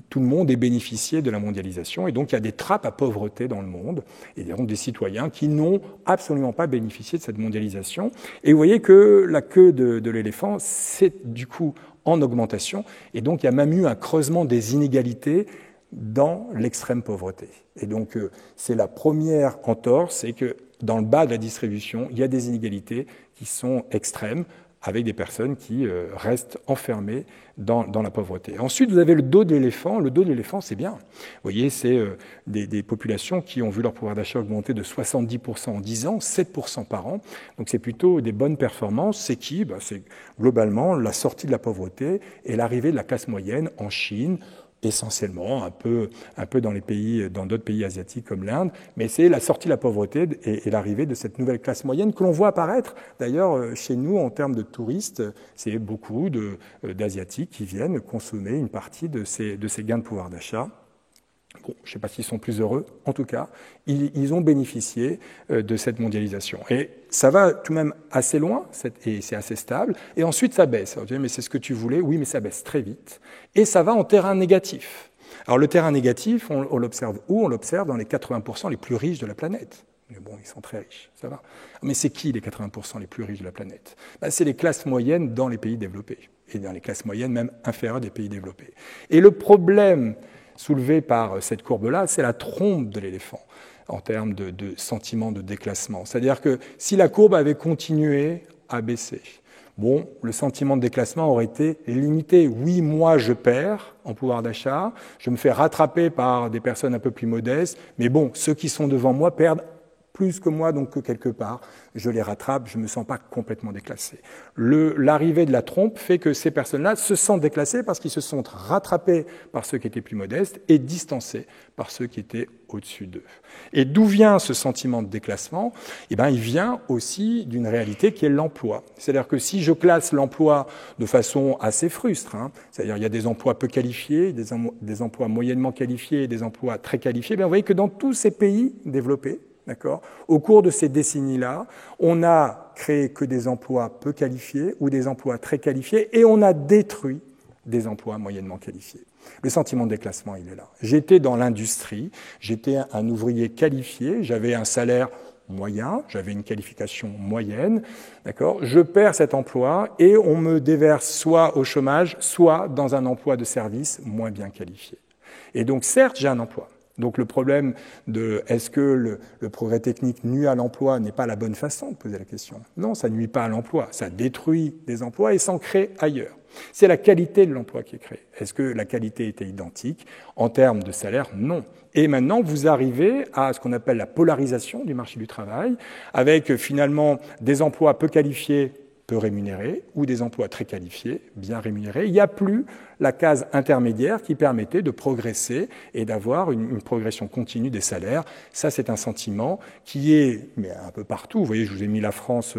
tout le monde ait bénéficié de la mondialisation. Et donc, il y a des trappes à pauvreté dans le monde, et donc des citoyens qui n'ont absolument pas bénéficié de cette mondialisation. Et vous voyez que la queue de l'éléphant, c'est du coup en augmentation. Et donc, il y a même eu un creusement des inégalités dans l'extrême pauvreté. Et donc, c'est la première entorse, c'est que dans le bas de la distribution, il y a des inégalités qui sont extrêmes, avec des personnes qui restent enfermées dans la pauvreté. Ensuite, vous avez le dos de l'éléphant. Le dos de l'éléphant, c'est bien. Vous voyez, c'est des populations qui ont vu leur pouvoir d'achat augmenter de 70% en 10 ans, 7% par an. Donc c'est plutôt des bonnes performances. C'est qui? C'est globalement la sortie de la pauvreté et l'arrivée de la classe moyenne en Chine, essentiellement, un peu dans d'autres pays asiatiques comme l'Inde, mais c'est la sortie de la pauvreté et l'arrivée de cette nouvelle classe moyenne que l'on voit apparaître. D'ailleurs, chez nous, en termes de touristes, c'est beaucoup d'Asiatiques qui viennent consommer une partie de ces gains de pouvoir d'achat. Bon, je ne sais pas s'ils sont plus heureux. En tout cas, ils ont bénéficié de cette mondialisation. Et ça va tout de même assez loin, et c'est assez stable. Et ensuite, ça baisse. Alors, tu dis, mais c'est ce que tu voulais. Oui, mais ça baisse très vite. Et ça va en terrain négatif. Alors, le terrain négatif, on l'observe où? On l'observe dans les 80% les plus riches de la planète. Mais bon, ils sont très riches, ça va. Mais c'est qui les 80% les plus riches de la planète? C'est les classes moyennes dans les pays développés. Et dans les classes moyennes même inférieures des pays développés. Et le problème soulevé par cette courbe-là, c'est la trompe de l'éléphant en termes de sentiment de déclassement. C'est-à-dire que si la courbe avait continué à baisser, bon, le sentiment de déclassement aurait été limité. Oui, moi, je perds en pouvoir d'achat, je me fais rattraper par des personnes un peu plus modestes, mais bon, ceux qui sont devant moi perdent plus que moi, donc que quelque part, je les rattrape, je ne me sens pas complètement déclassé. L'arrivée de la trompe fait que ces personnes-là se sentent déclassées parce qu'ils se sont rattrapés par ceux qui étaient plus modestes et distancés par ceux qui étaient au-dessus d'eux. Et d'où vient ce sentiment de déclassement? Il vient aussi d'une réalité qui est l'emploi. C'est-à-dire que si je classe l'emploi de façon assez frustre, c'est-à-dire il y a des emplois peu qualifiés, des emplois moyennement qualifiés, des emplois très qualifiés, vous voyez que dans tous ces pays développés, d'accord, au cours de ces décennies-là, on n'a créé que des emplois peu qualifiés ou des emplois très qualifiés et on a détruit des emplois moyennement qualifiés. Le sentiment de déclassement, il est là. J'étais dans l'industrie, j'étais un ouvrier qualifié, j'avais un salaire moyen, j'avais une qualification moyenne, d'accord ? Je perds cet emploi et on me déverse soit au chômage, soit dans un emploi de service moins bien qualifié. Et donc, certes, j'ai un emploi. Donc le problème de est-ce que le progrès technique nuit à l'emploi n'est pas la bonne façon de poser la question. Non, ça ne nuit pas à l'emploi, ça détruit des emplois et s'en crée ailleurs. C'est la qualité de l'emploi qui est créée. Est-ce que la qualité était identique en termes de salaire? Non. Et maintenant, vous arrivez à ce qu'on appelle la polarisation du marché du travail, avec finalement des emplois peu qualifiés, peu rémunérés, ou des emplois très qualifiés, bien rémunérés. Il n'y a plus la case intermédiaire qui permettait de progresser et d'avoir une progression continue des salaires. Ça, c'est un sentiment qui est mais un peu partout. Vous voyez, je vous ai mis la France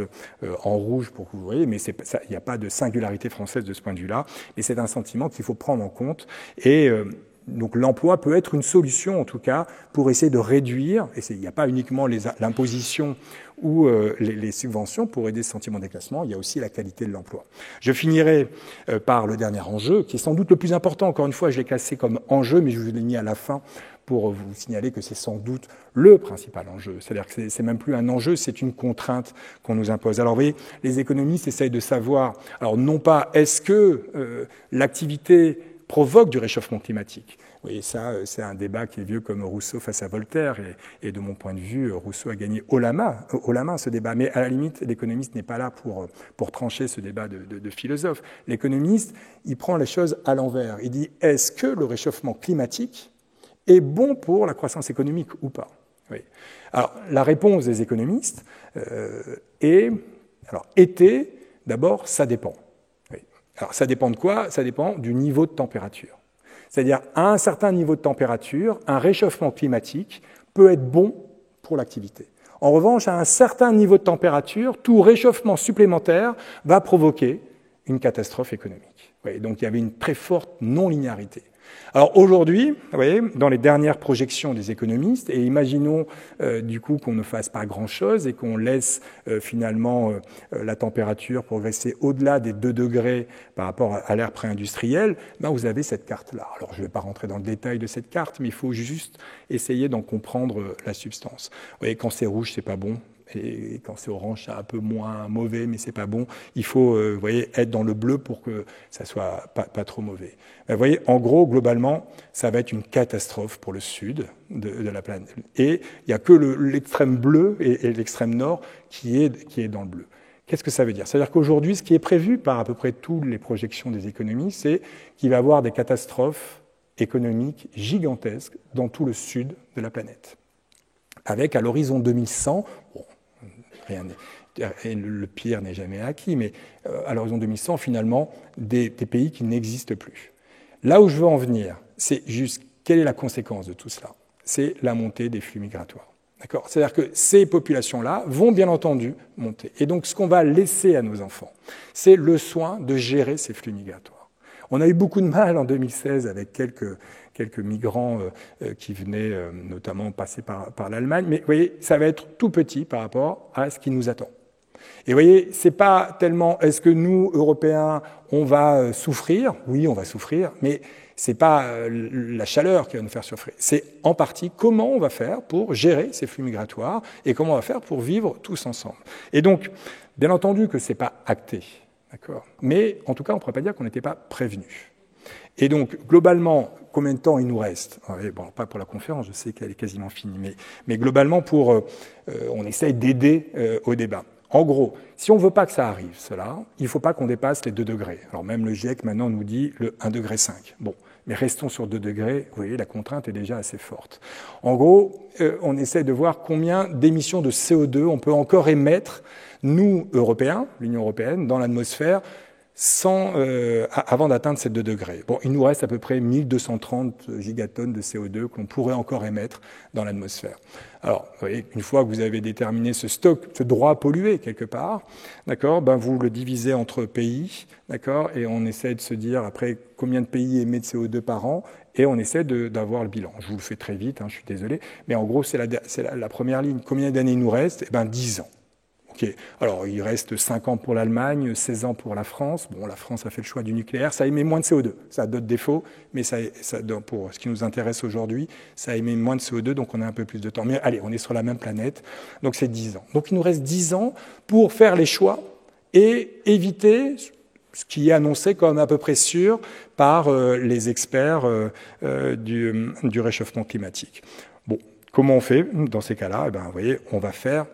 en rouge pour que vous voyez, mais il n'y a pas de singularité française de ce point de vue-là. Mais c'est un sentiment qu'il faut prendre en compte. Et donc l'emploi peut être une solution, en tout cas, pour essayer de réduire, et il n'y a pas uniquement l'imposition ou les subventions pour aider ce sentiment de déclassement, il y a aussi la qualité de l'emploi. Je finirai par le dernier enjeu, qui est sans doute le plus important. Encore une fois, je l'ai classé comme enjeu, mais je vous l'ai mis à la fin pour vous signaler que c'est sans doute le principal enjeu. C'est-à-dire que c'est même plus un enjeu, c'est une contrainte qu'on nous impose. Alors vous voyez, les économistes essayent de savoir, alors non pas est-ce que l'activité provoque du réchauffement climatique. Oui, ça, c'est un débat qui est vieux comme Rousseau face à Voltaire, et de mon point de vue, Rousseau a gagné haut la main ce débat. Mais à la limite, l'économiste n'est pas là pour trancher ce débat de philosophe. L'économiste, il prend les choses à l'envers. Il dit, est-ce que le réchauffement climatique est bon pour la croissance économique ou pas? Oui. Alors, la réponse des économistes était, d'abord, ça dépend. Oui. Alors, ça dépend de quoi? Ça dépend du niveau de température. C'est-à-dire, à un certain niveau de température, un réchauffement climatique peut être bon pour l'activité. En revanche, à un certain niveau de température, tout réchauffement supplémentaire va provoquer une catastrophe économique. Oui, donc, il y avait une très forte non-linéarité. Alors aujourd'hui, vous voyez, dans les dernières projections des économistes, et imaginons du coup qu'on ne fasse pas grand-chose et qu'on laisse finalement la température progresser au-delà des 2 degrés par rapport à l'ère pré-industrielle, ben vous avez cette carte-là. Alors je ne vais pas rentrer dans le détail de cette carte, mais il faut juste essayer d'en comprendre la substance. Vous voyez, quand c'est rouge, c'est pas bon. Et quand c'est orange, c'est un peu moins mauvais, mais c'est pas bon. Il faut, vous voyez, être dans le bleu pour que ça soit pas trop mauvais. Vous voyez, en gros, globalement, ça va être une catastrophe pour le sud de la planète. Et il n'y a que l'extrême bleu et l'extrême nord qui est dans le bleu. Qu'est-ce que ça veut dire? C'est-à-dire qu'aujourd'hui, ce qui est prévu par à peu près toutes les projections des économistes, c'est qu'il va y avoir des catastrophes économiques gigantesques dans tout le sud de la planète. Avec, à l'horizon 2100, bon, le pire n'est jamais acquis, mais à l'horizon 2100, finalement, des pays qui n'existent plus. Là où je veux en venir, c'est juste quelle est la conséquence de tout cela? C'est la montée des flux migratoires. D'accord? C'est-à-dire que ces populations-là vont bien entendu monter. Et donc, ce qu'on va laisser à nos enfants, c'est le soin de gérer ces flux migratoires. On a eu beaucoup de mal en 2016 avec quelques migrants qui venaient notamment passer par l'Allemagne. Mais vous voyez, ça va être tout petit par rapport à ce qui nous attend. Et vous voyez, c'est pas tellement est-ce que nous, Européens, on va souffrir? Oui, on va souffrir, mais c'est pas la chaleur qui va nous faire souffrir. C'est en partie comment on va faire pour gérer ces flux migratoires et comment on va faire pour vivre tous ensemble. Et donc, bien entendu que c'est pas acté, d'accord? Mais en tout cas, on ne pourrait pas dire qu'on n'était pas prévenu. Et donc, globalement, combien de temps il nous reste? Bon, pas pour la conférence, je sais qu'elle est quasiment finie, mais globalement, on essaye d'aider au débat. En gros, si on ne veut pas que ça arrive, cela, il ne faut pas qu'on dépasse les 2 degrés. Alors même le GIEC maintenant nous dit le 1,5 degré. Bon, mais restons sur 2 degrés, vous voyez, la contrainte est déjà assez forte. En gros, on essaie de voir combien d'émissions de CO2 on peut encore émettre, nous, Européens, l'Union européenne, dans l'atmosphère, avant d'atteindre ces 2 degrés. Bon, il nous reste à peu près 1230 gigatonnes de CO2 que l'on pourrait encore émettre dans l'atmosphère. Alors, vous voyez, une fois que vous avez déterminé ce stock, ce droit à polluer quelque part, d'accord, ben vous le divisez entre pays, d'accord, et on essaie de se dire après combien de pays émettent de CO2 par an, et on essaie d'avoir le bilan. Je vous le fais très vite, je suis désolé, mais en gros, c'est la première ligne. Combien d'années il nous reste? Eh ben 10 ans. Okay. Alors, il reste 5 ans pour l'Allemagne, 16 ans pour la France. Bon, la France a fait le choix du nucléaire. Ça émet moins de CO2. Ça a d'autres défauts, mais pour ce qui nous intéresse aujourd'hui, ça émet moins de CO2, donc on a un peu plus de temps. Mais allez, on est sur la même planète, donc c'est 10 ans. Donc, il nous reste 10 ans pour faire les choix et éviter ce qui est annoncé comme à peu près sûr par les experts du réchauffement climatique. Bon, comment on fait dans ces cas-là? Eh bien, vous voyez, on va faire...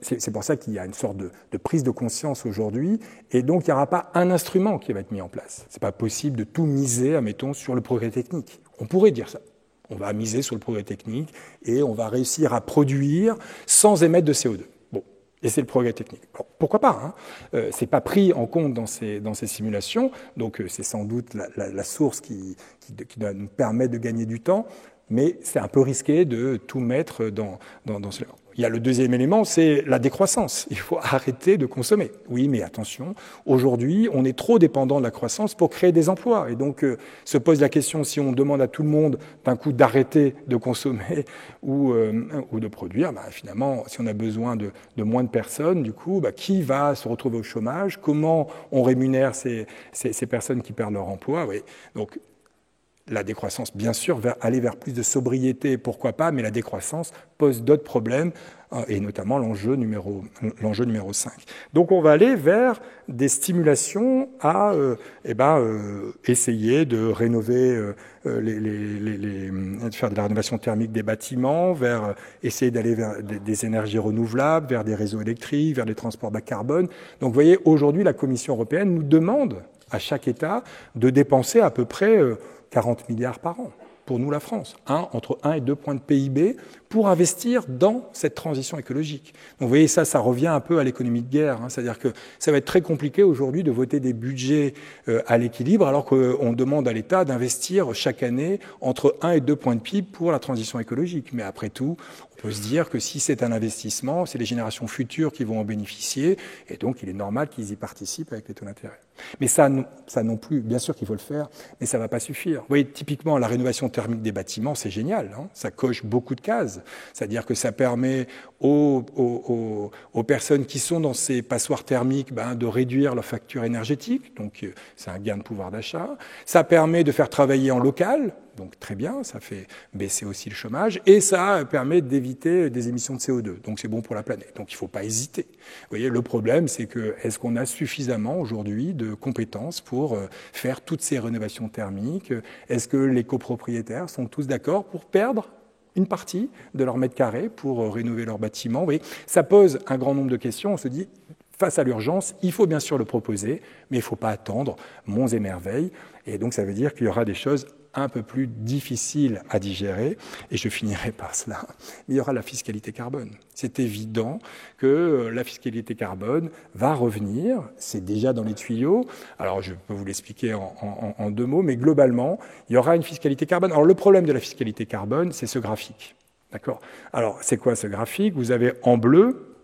C'est pour ça qu'il y a une sorte de prise de conscience aujourd'hui, et donc il n'y aura pas un instrument qui va être mis en place. Ce n'est pas possible de tout miser, admettons, sur le progrès technique. On pourrait dire ça. On va miser sur le progrès technique et on va réussir à produire sans émettre de CO2. Bon, et c'est le progrès technique. Alors, pourquoi pas, hein, c'est pas pris en compte dans ces simulations, donc c'est sans doute la source qui doit nous permettre de gagner du temps, mais c'est un peu risqué de tout mettre dans cela. Il y a le deuxième élément, c'est la décroissance. Il faut arrêter de consommer. Oui, mais attention, aujourd'hui, on est trop dépendant de la croissance pour créer des emplois. Et donc, se pose la question, si on demande à tout le monde d'un coup d'arrêter de consommer ou de produire, bah, finalement, si on a besoin de moins de personnes, du coup, bah, qui va se retrouver au chômage? Comment on rémunère ces personnes qui perdent leur emploi? Oui. Donc, la décroissance, bien sûr, aller vers plus de sobriété, pourquoi pas, mais la décroissance pose d'autres problèmes, et notamment l'enjeu numéro 5. Donc on va aller vers des stimulations à essayer de rénover, de faire de la rénovation thermique des bâtiments, vers essayer d'aller vers des énergies renouvelables, vers des réseaux électriques, vers des transports bas carbone. Donc vous voyez, aujourd'hui, la Commission européenne nous demande à chaque État de dépenser à peu près 40 milliards par an, pour nous la France, entre 1 et 2 points de PIB, pour investir dans cette transition écologique. Donc vous voyez, ça revient un peu à l'économie de guerre, hein, c'est-à-dire que ça va être très compliqué aujourd'hui de voter des budgets à l'équilibre, alors qu'on demande à l'État d'investir chaque année entre 1 et 2 points de PIB pour la transition écologique. Mais après tout, on peut se dire que si c'est un investissement, c'est les générations futures qui vont en bénéficier, et donc il est normal qu'ils y participent avec les taux d'intérêt. Mais ça non plus, bien sûr qu'il faut le faire, mais ça ne va pas suffire. Vous voyez, typiquement, la rénovation thermique des bâtiments, c'est génial, hein, ça coche beaucoup de cases. C'est-à-dire que ça permet aux personnes qui sont dans ces passoires thermiques de réduire leur facture énergétique, donc c'est un gain de pouvoir d'achat. Ça permet de faire travailler en local, donc très bien, ça fait baisser aussi le chômage, et ça permet d'éviter des émissions de CO2, donc c'est bon pour la planète. Donc il ne faut pas hésiter. Vous voyez, le problème, c'est que est-ce qu'on a suffisamment aujourd'hui de compétences pour faire toutes ces rénovations thermiques? Est-ce que les copropriétaires sont tous d'accord pour perdre une partie de leur mètre carré pour rénover leur bâtiment? Vous voyez, ça pose un grand nombre de questions. On se dit, face à l'urgence, il faut bien sûr le proposer, mais il ne faut pas attendre monts et merveilles. Et donc, ça veut dire qu'il y aura des choses un peu plus difficiles à digérer, et je finirai par cela. Mais il y aura la fiscalité carbone. C'est évident que la fiscalité carbone va revenir, c'est déjà dans les tuyaux. Alors, je peux vous l'expliquer en 2 mots, mais globalement, il y aura une fiscalité carbone. Alors, le problème de la fiscalité carbone, c'est ce graphique. D'accord ? Alors, c'est quoi ce graphique ? Vous avez en bleu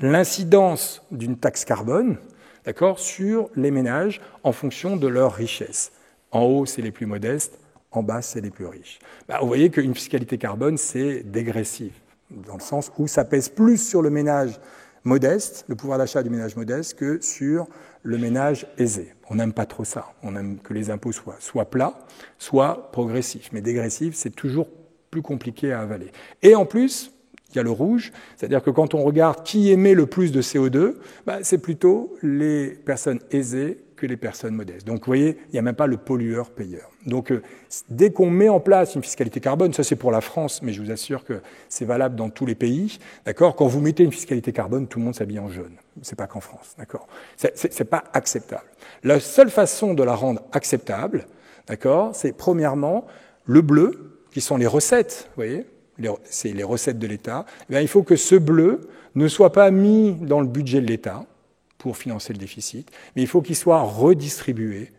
l'incidence d'une taxe carbone, d'accord, sur les ménages en fonction de leur richesse. En haut, c'est les plus modestes, en bas, c'est les plus riches. Vous voyez qu'une fiscalité carbone, c'est dégressif, dans le sens où ça pèse plus sur le ménage modeste, le pouvoir d'achat du ménage modeste, que sur le ménage aisé. On n'aime pas trop ça. On aime que les impôts soient soit plats, soit progressifs. Mais dégressif, c'est toujours plus compliqué à avaler. Et en plus, il y a le rouge, c'est-à-dire que quand on regarde qui émet le plus de CO2, c'est plutôt les personnes aisées que les personnes modestes. Donc, vous voyez, il n'y a même pas le pollueur-payeur. Donc, dès qu'on met en place une fiscalité carbone, ça c'est pour la France, mais je vous assure que c'est valable dans tous les pays, d'accord ? Quand vous mettez une fiscalité carbone, tout le monde s'habille en jaune. C'est pas qu'en France, d'accord ? C'est pas acceptable. La seule façon de la rendre acceptable, d'accord, c'est premièrement le bleu, qui sont les recettes, vous voyez ? C'est les recettes de l'État. Il faut que ce bleu ne soit pas mis dans le budget de l'État pour financer le déficit, mais il faut qu'il soit redistribué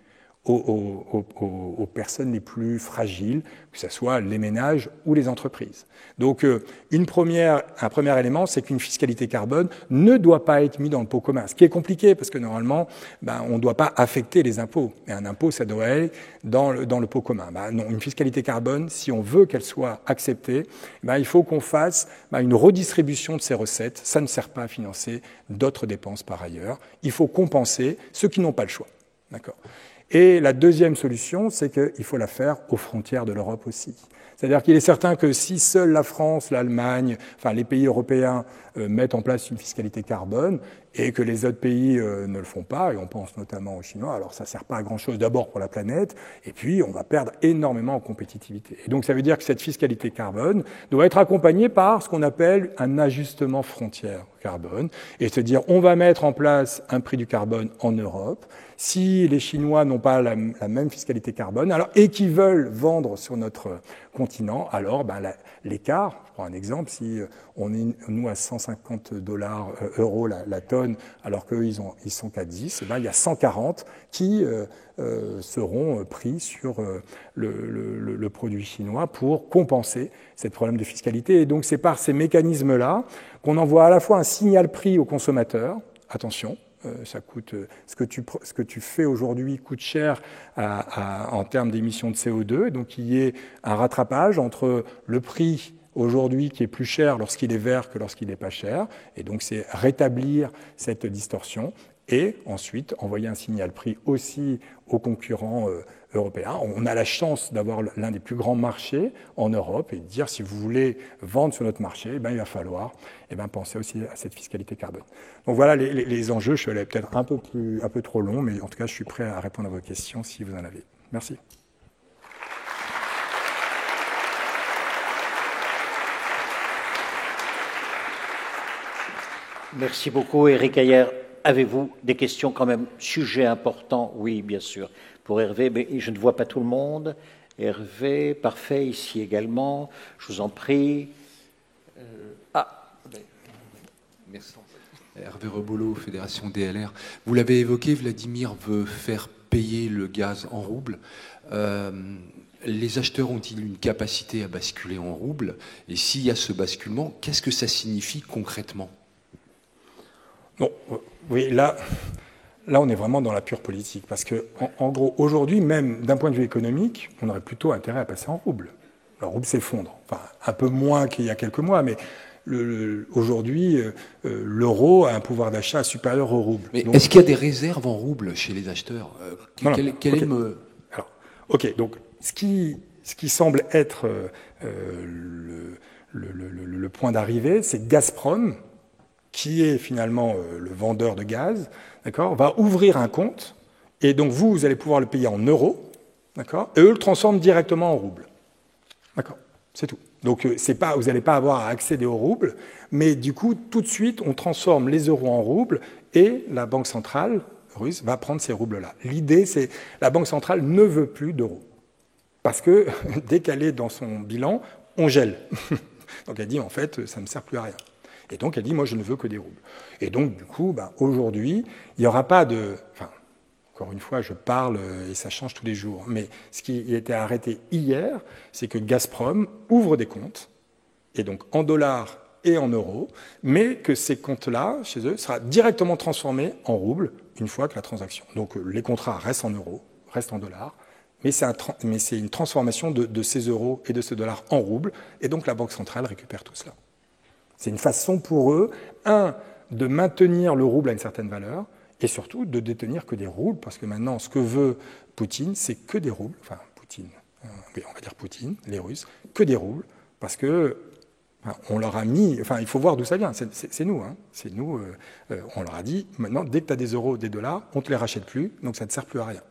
aux personnes les plus fragiles, que ce soit les ménages ou les entreprises. Donc un premier élément, c'est qu'une fiscalité carbone ne doit pas être mise dans le pot commun. Ce qui est compliqué, parce que normalement, on ne doit pas affecter les impôts. Et un impôt, ça doit être dans le pot commun. Non, une fiscalité carbone, si on veut qu'elle soit acceptée, il faut qu'on fasse une redistribution de ces recettes. Ça ne sert pas à financer d'autres dépenses par ailleurs. Il faut compenser ceux qui n'ont pas le choix. D'accord ? Et la deuxième solution, c'est qu'il faut la faire aux frontières de l'Europe aussi. C'est-à-dire qu'il est certain que si seule la France, l'Allemagne, enfin les pays européens mettent en place une fiscalité carbone et que les autres pays ne le font pas, et on pense notamment aux Chinois, alors ça ne sert pas à grand-chose d'abord pour la planète, et puis on va perdre énormément en compétitivité. Et donc ça veut dire que cette fiscalité carbone doit être accompagnée par ce qu'on appelle un ajustement frontière carbone, et se dire on va mettre en place un prix du carbone en Europe. Si les Chinois n'ont pas la même fiscalité carbone, alors, et qu'ils veulent vendre sur notre continent, alors l'écart, je prends un exemple, si on est nous à 150 euros la tonne, alors qu'eux ils sont qu'à 10, il y a 140 qui seront pris sur le produit chinois pour compenser ce problème de fiscalité. Et donc c'est par ces mécanismes-là qu'on envoie à la fois un signal prix aux consommateurs, attention, ça coûte, ce que tu fais aujourd'hui coûte cher en termes d'émissions de CO2, et donc il y ait un rattrapage entre le prix aujourd'hui qui est plus cher lorsqu'il est vert que lorsqu'il n'est pas cher, et donc c'est rétablir cette distorsion, et ensuite envoyer un signal prix aussi aux concurrents européens. On a la chance d'avoir l'un des plus grands marchés en Europe, et de dire si vous voulez vendre sur notre marché, il va falloir penser aussi à cette fiscalité carbone. Donc voilà les enjeux. Je suis allé peut-être un peu trop long, mais en tout cas je suis prêt à répondre à vos questions si vous en avez. Merci. Merci beaucoup, Éric Heyer. Avez-vous des questions quand même? Sujet important, oui, bien sûr, pour Hervé, mais je ne vois pas tout le monde. Hervé, parfait, ici également. Je vous en prie. Merci. Hervé Rebolo, Fédération DLR. Vous l'avez évoqué, Vladimir veut faire payer le gaz en roubles. Les acheteurs ont-ils une capacité à basculer en roubles? Et s'il y a ce basculement, qu'est-ce que ça signifie concrètement? Non, oui, là, on est vraiment dans la pure politique, parce que, en gros, aujourd'hui, même d'un point de vue économique, on aurait plutôt intérêt à passer en rouble. Le rouble s'effondre, enfin, un peu moins qu'il y a quelques mois, mais aujourd'hui, l'euro a un pouvoir d'achat supérieur au rouble. Mais est-ce qu'il y a des réserves en roubles chez les acheteurs? Ok, donc ce qui semble être le point d'arrivée, c'est Gazprom, qui est finalement le vendeur de gaz, d'accord, va ouvrir un compte, et donc vous allez pouvoir le payer en euros, d'accord, et eux le transforment directement en roubles. D'accord, c'est tout. Donc vous n'allez pas avoir à accéder aux roubles, mais du coup, tout de suite, on transforme les euros en roubles, et la Banque centrale russe va prendre ces roubles-là. L'idée, c'est que la Banque centrale ne veut plus d'euros, parce que dès qu'elle est dans son bilan, on gèle. Donc elle dit, en fait, ça ne me sert plus à rien. Et donc, elle dit, moi, je ne veux que des roubles. Et donc, du coup, aujourd'hui, il n'y aura pas de... Enfin, encore une fois, je parle et ça change tous les jours. Mais ce qui a été arrêté hier, c'est que Gazprom ouvre des comptes, et donc en dollars et en euros, mais que ces comptes-là, chez eux, sera directement transformés en roubles une fois que la transaction. Donc, les contrats restent en euros, restent en dollars, mais c'est une transformation de ces euros et de ces dollars en roubles, et donc la Banque centrale récupère tout cela. C'est une façon pour eux, de maintenir le rouble à une certaine valeur, et surtout de détenir que des roubles, parce que maintenant, ce que veut Poutine, c'est que des roubles, enfin, Poutine, on va dire Poutine, les Russes, que des roubles, parce que on leur a mis, enfin, il faut voir d'où ça vient, c'est nous, c'est nous, on leur a dit, maintenant, dès que tu as des euros, des dollars, on ne te les rachète plus, donc ça ne te sert plus à rien.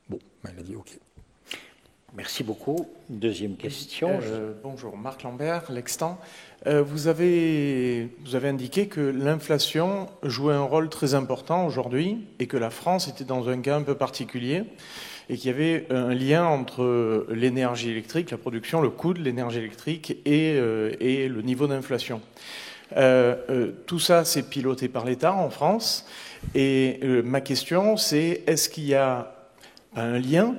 Bon, il a dit OK. Merci beaucoup. Deuxième question. Bonjour, Marc Lambert, l'Extant. Vous avez indiqué que l'inflation jouait un rôle très important aujourd'hui et que la France était dans un cas un peu particulier et qu'il y avait un lien entre l'énergie électrique, la production, le coût de l'énergie électrique et le niveau d'inflation. Tout ça, c'est piloté par l'État en France. Et ma question, c'est est-ce qu'il y a un lien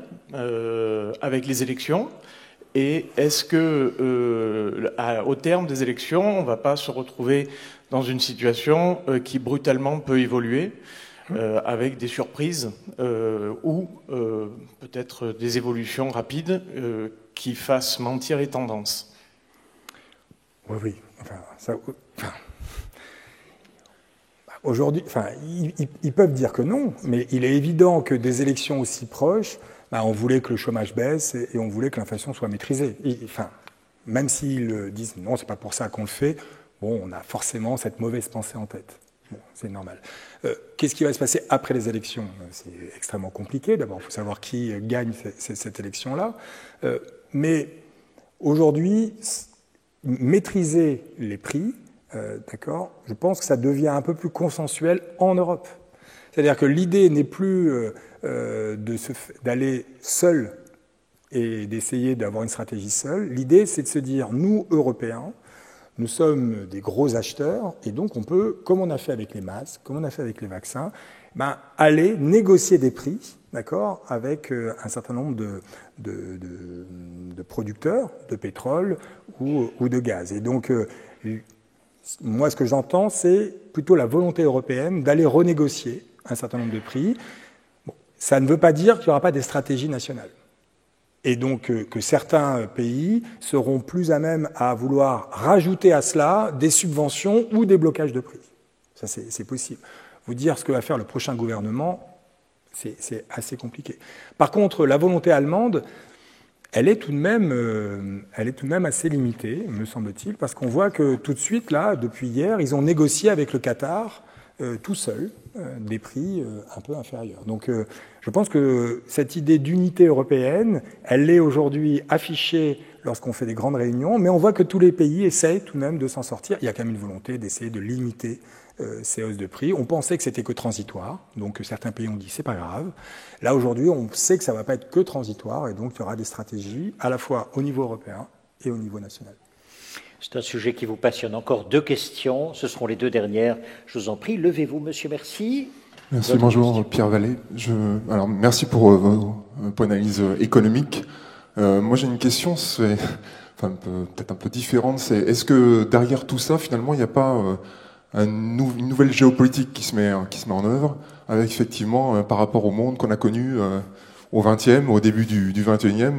avec les élections? Et est-ce que, au terme des élections, on ne va pas se retrouver dans une situation qui brutalement peut évoluer, avec des surprises ou peut-être des évolutions rapides qui fassent mentir les tendances? Oui, oui. Aujourd'hui, ils peuvent dire que non, mais il est évident que des élections aussi proches, on voulait que le chômage baisse et on voulait que l'inflation soit maîtrisée. Même s'ils disent non, c'est pas pour ça qu'on le fait, bon, on a forcément cette mauvaise pensée en tête. Bon, c'est normal. Qu'est-ce qui va se passer après les élections? C'est extrêmement compliqué. D'abord, il faut savoir qui gagne cette élection-là. Mais aujourd'hui, maîtriser les prix, d'accord, je pense que ça devient un peu plus consensuel en Europe. C'est-à-dire que l'idée n'est plus d'aller seul et d'essayer d'avoir une stratégie seule. L'idée, c'est de se dire, nous, Européens, nous sommes des gros acheteurs, et donc on peut, comme on a fait avec les masques, comme on a fait avec les vaccins, aller négocier des prix, d'accord, avec un certain nombre de producteurs de pétrole ou de gaz. Et donc, moi, ce que j'entends, c'est plutôt la volonté européenne d'aller renégocier un certain nombre de prix. Bon, ça ne veut pas dire qu'il n'y aura pas des stratégies nationales. Et donc que certains pays seront plus à même à vouloir rajouter à cela des subventions ou des blocages de prix. Ça, c'est possible. Vous dire ce que va faire le prochain gouvernement, c'est assez compliqué. Par contre, la volonté allemande, elle est tout de même assez limitée, me semble-t-il, parce qu'on voit que tout de suite, là, depuis hier, ils ont négocié avec le Qatar, tout seul, des prix un peu inférieurs. Donc je pense que cette idée d'unité européenne, elle est aujourd'hui affichée lorsqu'on fait des grandes réunions, mais on voit que tous les pays essayent tout de même de s'en sortir. Il y a quand même une volonté d'essayer de limiter ces hausses de prix. On pensait que c'était que transitoire, donc certains pays ont dit c'est pas grave. Là aujourd'hui, on sait que ça va pas être que transitoire, et donc il y aura des stratégies à la fois au niveau européen et au niveau national. C'est un sujet qui vous passionne. Encore 2 questions, ce seront les 2 dernières. Je vous en prie, levez-vous, monsieur, merci. Merci, bonjour, Pierre Vallée. Alors, merci pour une analyse économique. Moi, j'ai une question, c'est peut-être un peu différente. C'est est-ce que derrière tout ça, finalement, il n'y a pas une nouvelle géopolitique qui se met en œuvre, avec effectivement, par rapport au monde qu'on a connu au XXe, au début du XXIe,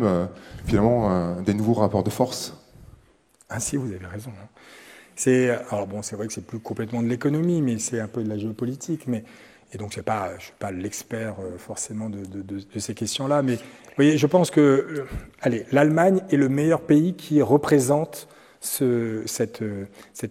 finalement, des nouveaux rapports de force? Ah si, vous avez raison. Alors bon, c'est vrai que c'est plus complètement de l'économie, mais c'est un peu de la géopolitique. Et donc, je ne suis pas l'expert forcément de ces questions-là. Mais vous voyez, je pense que l'Allemagne est le meilleur pays qui représente ce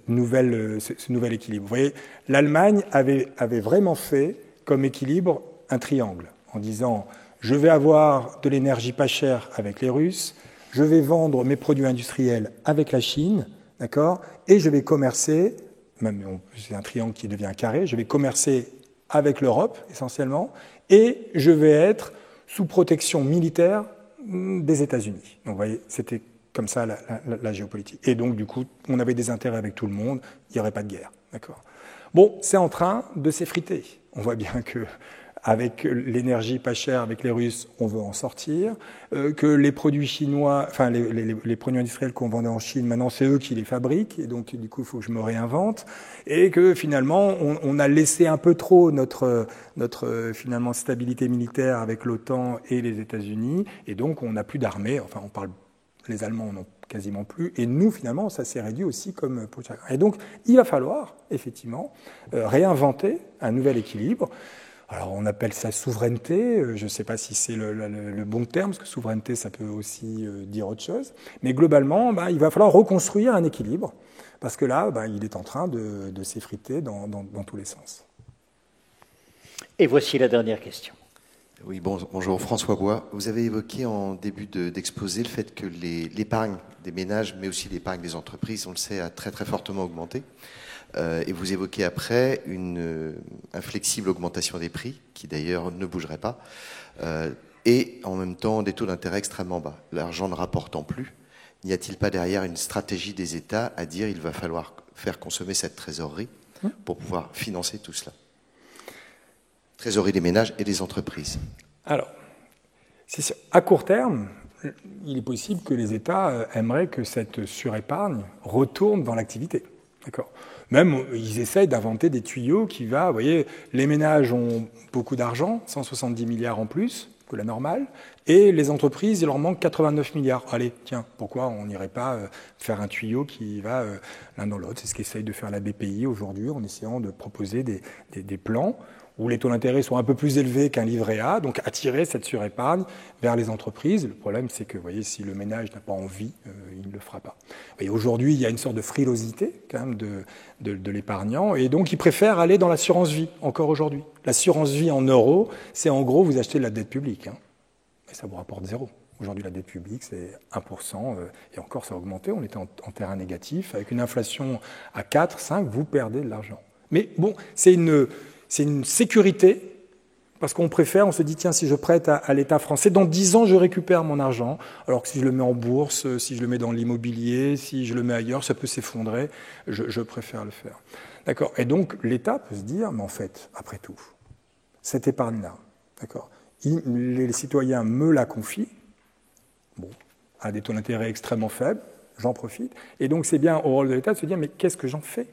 nouvel équilibre. Vous voyez, l'Allemagne avait vraiment fait comme équilibre un triangle, en disant je vais avoir de l'énergie pas chère avec les Russes, je vais vendre mes produits industriels avec la Chine, d'accord, et je vais commercer, même c'est un triangle qui devient un carré, je vais commercer avec l'Europe essentiellement, et je vais être sous protection militaire des États-Unis. Donc vous voyez, c'était comme ça la géopolitique. Et donc du coup, on avait des intérêts avec tout le monde, il n'y aurait pas de guerre, d'accord. Bon, c'est en train de s'effriter. On voit bien que avec l'énergie pas chère avec les Russes, on veut en sortir, que les produits chinois, enfin les produits industriels qu'on vendait en Chine, maintenant c'est eux qui les fabriquent, et donc du coup il faut que je me réinvente, et que finalement on a laissé un peu trop notre finalement stabilité militaire avec l'OTAN et les États-Unis, et donc on n'a plus d'armée, enfin les Allemands n'en ont quasiment plus, et nous finalement ça s'est réduit aussi comme pour chacun. Et donc il va falloir effectivement réinventer un nouvel équilibre. Alors on appelle ça souveraineté, je ne sais pas si c'est le bon terme, parce que souveraineté ça peut aussi dire autre chose, mais globalement il va falloir reconstruire un équilibre, parce que là il est en train de s'effriter dans tous les sens. Et voici la dernière question. Oui, bonjour, François Bois. Vous avez évoqué en début d'exposé le fait que l'épargne des ménages, mais aussi l'épargne des entreprises, on le sait, a très très fortement augmenté. Et vous évoquez après une inflexible augmentation des prix, qui d'ailleurs ne bougerait pas, et en même temps des taux d'intérêt extrêmement bas. L'argent ne rapportant plus, n'y a-t-il pas derrière une stratégie des États à dire il va falloir faire consommer cette trésorerie pour pouvoir financer tout cela? Trésorerie des ménages et des entreprises. Alors, À court terme, il est possible que les États aimeraient que cette surépargne retourne dans l'activité. D'accord. Même, ils essayent d'inventer des tuyaux qui va, vous voyez, les ménages ont beaucoup d'argent, 170 milliards en plus que la normale, et les entreprises, il leur manque 89 milliards. Allez, tiens, pourquoi on n'irait pas faire un tuyau qui va l'un dans l'autre? C'est ce qu'essaye de faire la BPI aujourd'hui, en essayant de proposer des plans où les taux d'intérêt sont un peu plus élevés qu'un livret A, donc attirer cette surépargne vers les entreprises. Le problème, c'est que, vous voyez, si le ménage n'a pas envie, il ne le fera pas. Et aujourd'hui, il y a une sorte de frilosité, quand même, de l'épargnant, et donc il préfère aller dans l'assurance vie, encore aujourd'hui. L'assurance vie en euros, c'est en gros, vous achetez de la dette publique, hein, et ça vous rapporte 0. Aujourd'hui, la dette publique, c'est 1%, et encore, ça a augmenté, on était en terrain négatif. Avec une inflation à 4, 5, vous perdez de l'argent. Mais bon, c'est une sécurité, parce qu'on préfère, on se dit, tiens, si je prête à l'État français, dans 10 ans, je récupère mon argent, alors que si je le mets en bourse, si je le mets dans l'immobilier, si je le mets ailleurs, ça peut s'effondrer, je préfère le faire. D'accord. Et donc, l'État peut se dire, mais en fait, après tout, cette épargne-là, d'accord, les citoyens me la confient, bon, à des taux d'intérêt extrêmement faibles, j'en profite, et donc c'est bien au rôle de l'État de se dire, mais qu'est-ce que j'en fais?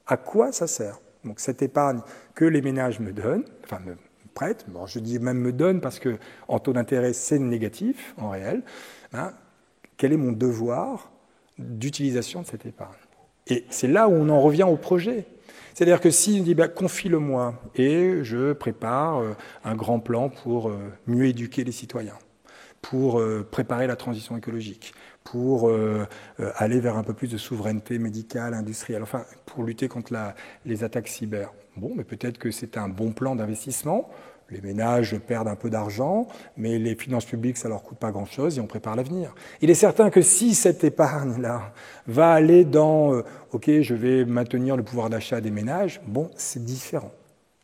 À quoi ça sert? Donc cette épargne que les ménages me donnent, enfin me prêtent, bon, je dis même me donnent parce que en taux d'intérêt c'est négatif en réel, hein, quel est mon devoir d'utilisation de cette épargne? Et c'est là où on en revient au projet. C'est-à-dire que si on dit confie-le-moi et je prépare un grand plan pour mieux éduquer les citoyens, pour préparer la transition écologique, pour aller vers un peu plus de souveraineté médicale, industrielle, enfin, pour lutter contre les attaques cyber. Bon, mais peut-être que c'est un bon plan d'investissement. Les ménages perdent un peu d'argent, mais les finances publiques, ça leur coûte pas grand-chose et on prépare l'avenir. Il est certain que si cette épargne-là va aller dans OK, je vais maintenir le pouvoir d'achat des ménages, bon, c'est différent.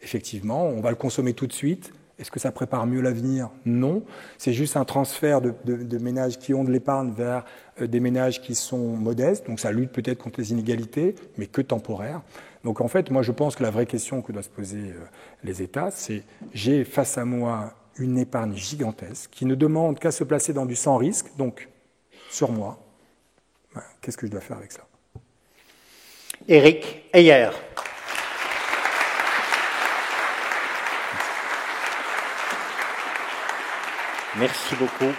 Effectivement, on va le consommer tout de suite. Est-ce que ça prépare mieux l'avenir? Non. C'est juste un transfert de ménages qui ont de l'épargne vers des ménages qui sont modestes. Donc ça lutte peut-être contre les inégalités, mais que temporaire. Donc en fait, moi je pense que la vraie question que doivent se poser les États, c'est j'ai face à moi une épargne gigantesque qui ne demande qu'à se placer dans du sans risque, donc sur moi. Qu'est-ce que je dois faire avec ça? Éric Heyer. Merci beaucoup.